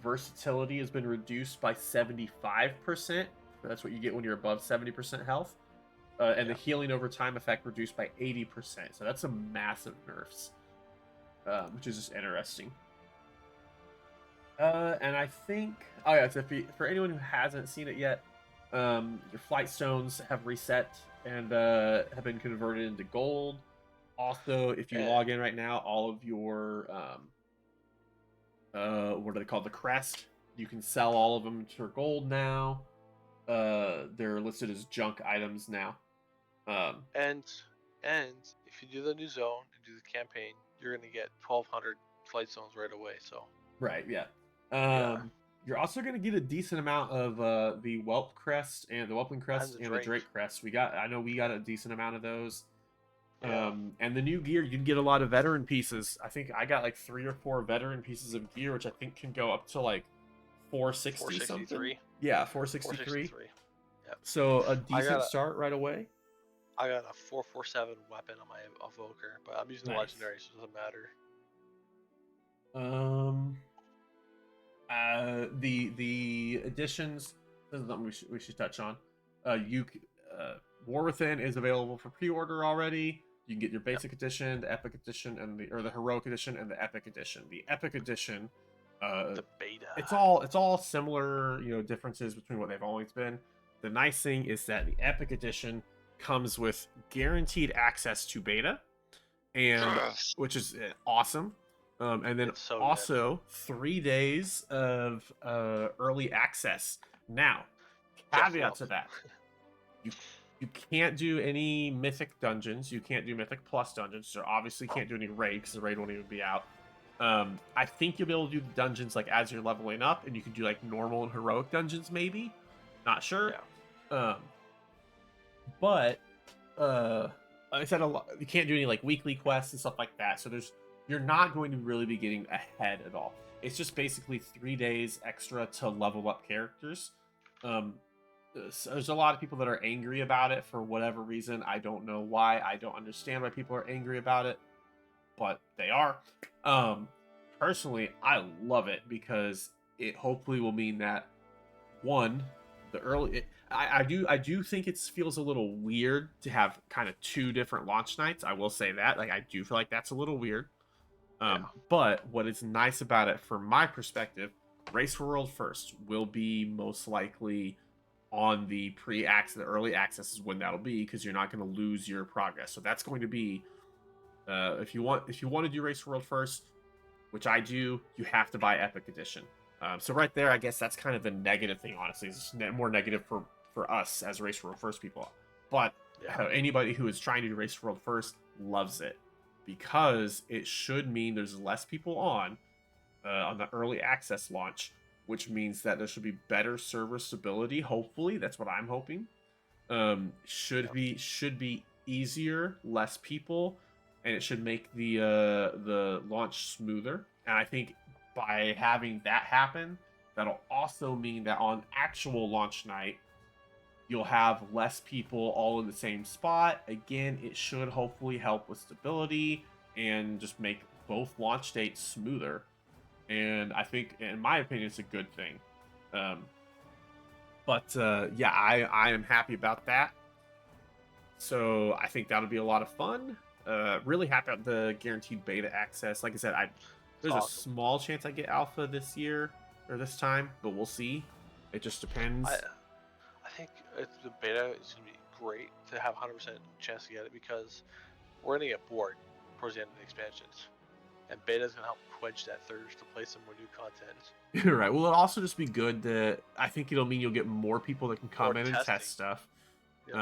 Versatility has been reduced by 75%. That's what you get when you're above 70% health. And the healing over time effect reduced by 80%. So that's some massive nerfs, which is just interesting. And I think, oh yeah, so for anyone who hasn't seen it yet, your flight stones have reset and have been converted into gold. Also, if you log in right now, all of your what are they called? The crest. You can sell all of them for gold now. They're listed as junk items now. And if you do the new zone and do the campaign, you're gonna get 1,200 flight zones right away. So right, yeah. yeah. You're also going to get a decent amount of the Whelp crest and the Whelpling crest and the Drake crest. I know we got a decent amount of those. Yeah. And the new gear, you can get a lot of veteran pieces. I think I got like 3 or 4 veteran pieces of gear, which I think can go up to like 460 something. Yeah, 463. Yep. So a decent start right away. I got a 447 weapon on my evoker, but I'm using the legendary, so it doesn't matter. The additions. This is something we should touch on. War Within is available for pre-order already. You can get your basic edition, the epic edition, and the heroic edition and the epic edition. The epic edition, the beta. It's all similar, differences between what they've always been. The nice thing is that the epic edition comes with guaranteed access to beta, and which is awesome. And then also 3 days of early access. Now, caveat to that, you can't do any mythic dungeons. You can't do mythic plus dungeons. So obviously can't do any raid because the raid won't even be out. I think you'll be able to do the dungeons like as you're leveling up, and you can do like normal and heroic dungeons maybe. Not sure. Yeah. But I said you can't do any like weekly quests and stuff like that. So you're not going to really be getting ahead at all. It's just basically 3 days extra to level up characters. So there's a lot of people that are angry about it for whatever reason. I don't know why. I don't understand why people are angry about it, but they are. Personally, I love it because it hopefully will mean that I do think it feels a little weird to have kind of 2 different launch nights. I will say that. Like, I do feel like that's a little weird. But what is nice about it, from my perspective, Race for World First will be most likely on the the early access is when that'll be, because you're not going to lose your progress. So that's going to be, if you want to do Race for World First, which I do, you have to buy Epic Edition. So right there, I guess that's kind of the negative thing. Honestly, it's more negative for us as Race for World First people. But anybody who is trying to do Race for World First loves it, because it should mean there's less people on the early access launch, which means that there should be better server stability. Hopefully, that's what I'm hoping. Should be easier, less people, and it should make the launch smoother. And I think by having that happen, that'll also mean that on actual launch night, you'll have less people all in the same spot. Again, it should hopefully help with stability and just make both launch dates smoother. And I think, in my opinion, it's a good thing. I am happy about that. So I think that'll be a lot of fun. Really happy about the guaranteed beta access. Like I said, there's a small chance I get alpha this year or this time, but we'll see. It just depends. I think the beta is going to be great to have 100% chance to get it, because we're going to get bored towards the end of the expansions. And beta is going to help quench that thirst to play some more new content. Right. Well, it'll also just be good that I think it'll mean you'll get more people that can come in and test stuff. Yep.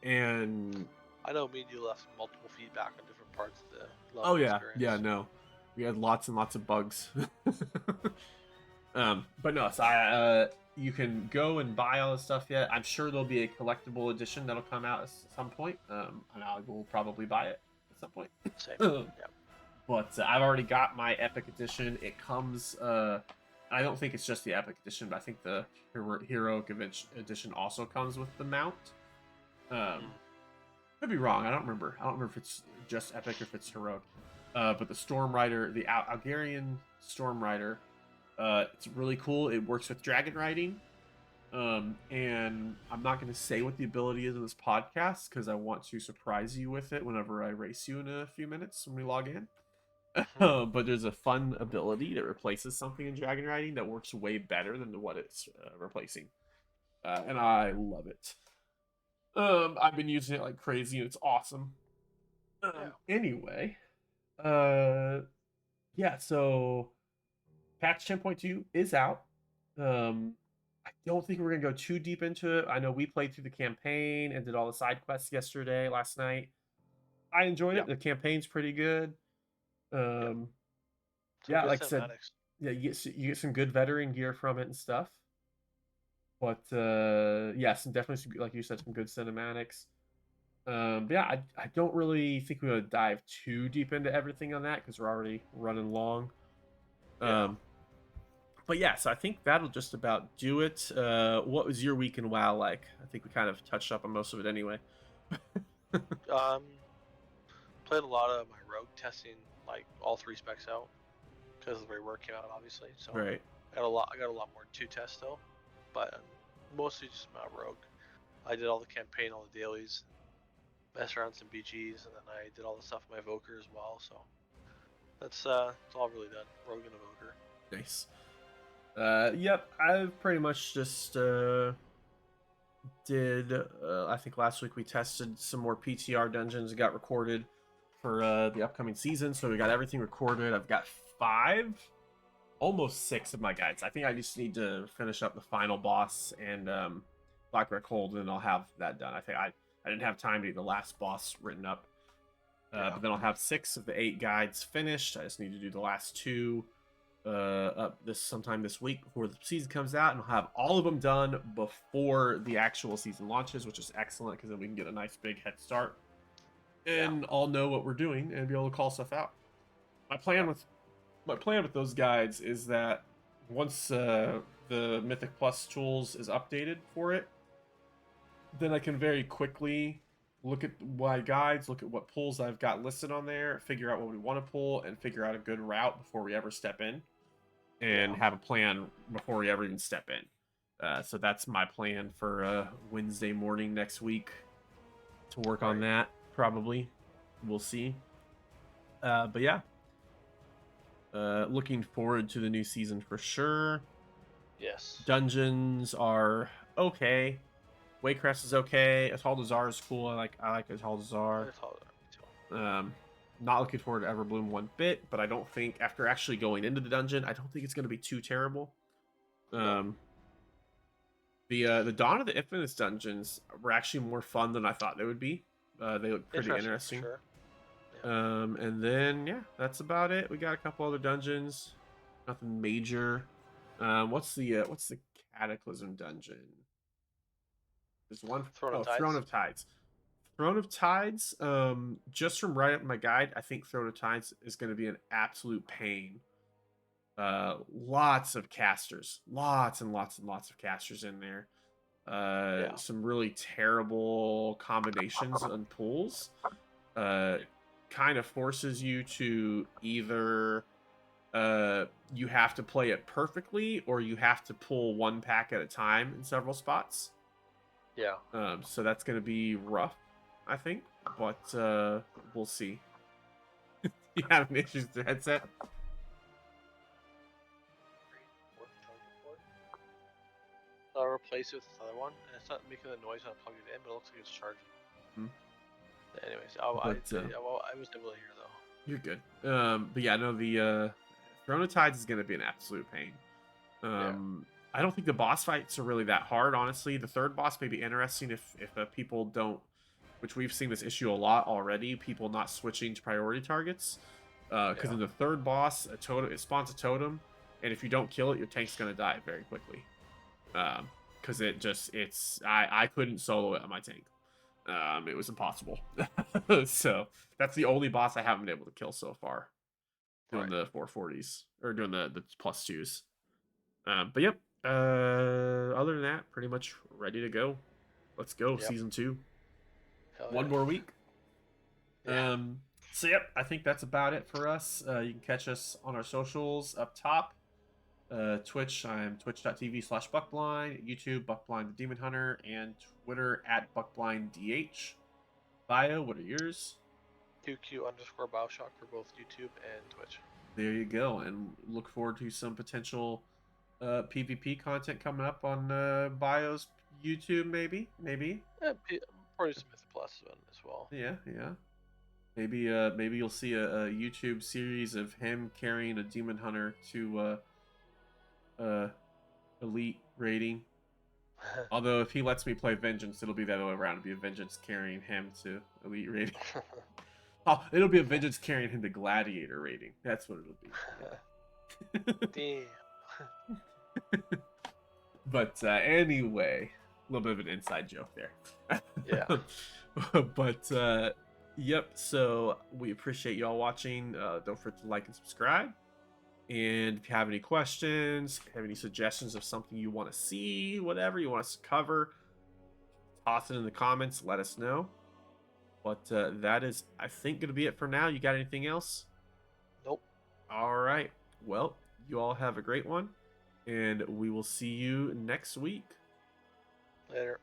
And I know me and you left multiple feedback on different parts of the level experience. Yeah, no. We had lots and lots of bugs. But no, so you can go and buy all this stuff yet. I'm sure there'll be a collectible edition that'll come out at some point. And I will probably buy it at some point. Same. Yeah. But I've already got my Epic Edition. It comes I don't think it's just the Epic Edition, but I think the Heroic Edition also comes with the mount. Mm. Could be wrong. I don't remember. I don't remember if it's just Epic or if it's Heroic. But the Storm Rider, the Algarian Storm Rider, it's really cool. It works with dragon riding. And I'm not going to say what the ability is in this podcast because I want to surprise you with it whenever I race you in a few minutes when we log in. But there's a fun ability that replaces something in dragon riding that works way better than what it's replacing. And I love it. I've been using it like crazy and it's awesome. Anyway, yeah, so patch 10.2 is out. I don't think we're gonna go too deep into it. I know we played through the campaign and did all the side quests last night. I enjoyed Yeah. it. The campaign's pretty good. Some Yeah, good like I said, cinematics. yeah, you get some good veteran gear from it and stuff. But yeah, definitely some, like you said, some good cinematics. But yeah, I don't really think we're gonna dive too deep into everything on that because we're already running long. Yeah. But yeah, so I think that'll just about do it. What was your week in WoW like? I think we kind of touched up on most of it anyway. Um, played a lot of my rogue testing, like all 3 specs out, because the rework came out obviously. So Right. I got a lot more to test though, but mostly just my rogue. I did all the campaign, all the dailies, messed around some BGs, and then I did all the stuff with my Evoker as well. So that's it's all really done. Rogue and Evoker. Nice. Yep, I've pretty much just did. I think last week we tested some more PTR dungeons. Got recorded for the upcoming season, so we got everything recorded. I've got 5, almost 6 of my guides. I think I just need to finish up the final boss and Black Wreck Hold, and I'll have that done. I think I didn't have time to get the last boss written up. But then I'll have 6 of the 8 guides finished. I just need to do the last 2 up sometime this week before the season comes out, and I'll have all of them done before the actual season launches, which is excellent because then we can get a nice big head start and all know what we're doing and be able to call stuff out. My plan with those guides is that once the Mythic Plus tools is updated for it, then I can very quickly look at my guides, look at what pulls I've got listed on there, figure out what we want to pull, and figure out a good route before we ever step in, and have a plan before we ever even step in. So that's my plan for Wednesday morning next week to work on that. Probably, we'll see. But yeah, looking forward to the new season for sure. Yes. Dungeons are okay. Waycrest is okay. Ataldazar is cool. I like Ataldazar. Not looking forward to Everbloom one bit, but I don't think after actually going into the dungeon, I don't think it's going to be too terrible. The Dawn of the Infamous dungeons were actually more fun than I thought they would be. They look pretty interesting. Sure. Yeah. And then yeah, that's about it. We got a couple other dungeons, nothing major. What's the Cataclysm dungeon? There's one. Throne of Tides. Throne of Tides. Just from right up my guide, I think Throne of Tides is going to be an absolute pain. Lots of casters, lots and lots and lots of casters in there. Some really terrible combinations and pulls. Kind of forces you to either you have to play it perfectly or you have to pull one pack at a time in several spots. Yeah. So that's going to be rough, I think, but we'll see. You having issues with the headset? I'll replace it with this other one, and it's not making the noise when I plug it in, but it looks like it's charging. Anyways, I was able to hear though. You're good. But yeah, no, the Throne of Tides is going to be an absolute pain. I don't think the boss fights are really that hard, honestly. The third boss may be interesting if people don't, which we've seen this issue a lot already, people not switching to priority targets. Because in the third boss, it spawns a totem, and if you don't kill it, your tank's going to die very quickly. Because I couldn't solo it on my tank. It was impossible. So that's the only boss I haven't been able to kill so far. Doing the 440s, or doing the +2s. But yep. Other than that, pretty much ready to go. Let's go, Yep. season 2. Hell One yeah. more week. Yeah. So yep, I think that's about it for us. You can catch us on our socials up top. Twitch, I'm twitch.tv/Buckblind, YouTube, Buckblind the Demon Hunter, and Twitter at BuckblindDH. Bio, what are yours? QQ_Bioshock for both YouTube and Twitch. There you go, and look forward to some potential PvP content coming up on Bio's YouTube, maybe. Yeah, probably some Myth Plus as well. Yeah, yeah. Maybe you'll see a YouTube series of him carrying a demon hunter to elite rating. Although if he lets me play Vengeance, it'll be the other way around. It'll be a Vengeance carrying him to elite rating. Oh, it'll be a Vengeance carrying him to Gladiator rating. That's what it'll be. Damn. But anyway, a little bit of an inside joke there. Yeah. But yep. So we appreciate y'all watching. Don't forget to like and subscribe. And if you have any questions, have any suggestions of something you want to see, whatever you want us to cover, toss it in the comments. Let us know. But that is, I think, going to be it for now. You got anything else? Nope. All right. Well, you all have a great one. And we will see you next week. Later.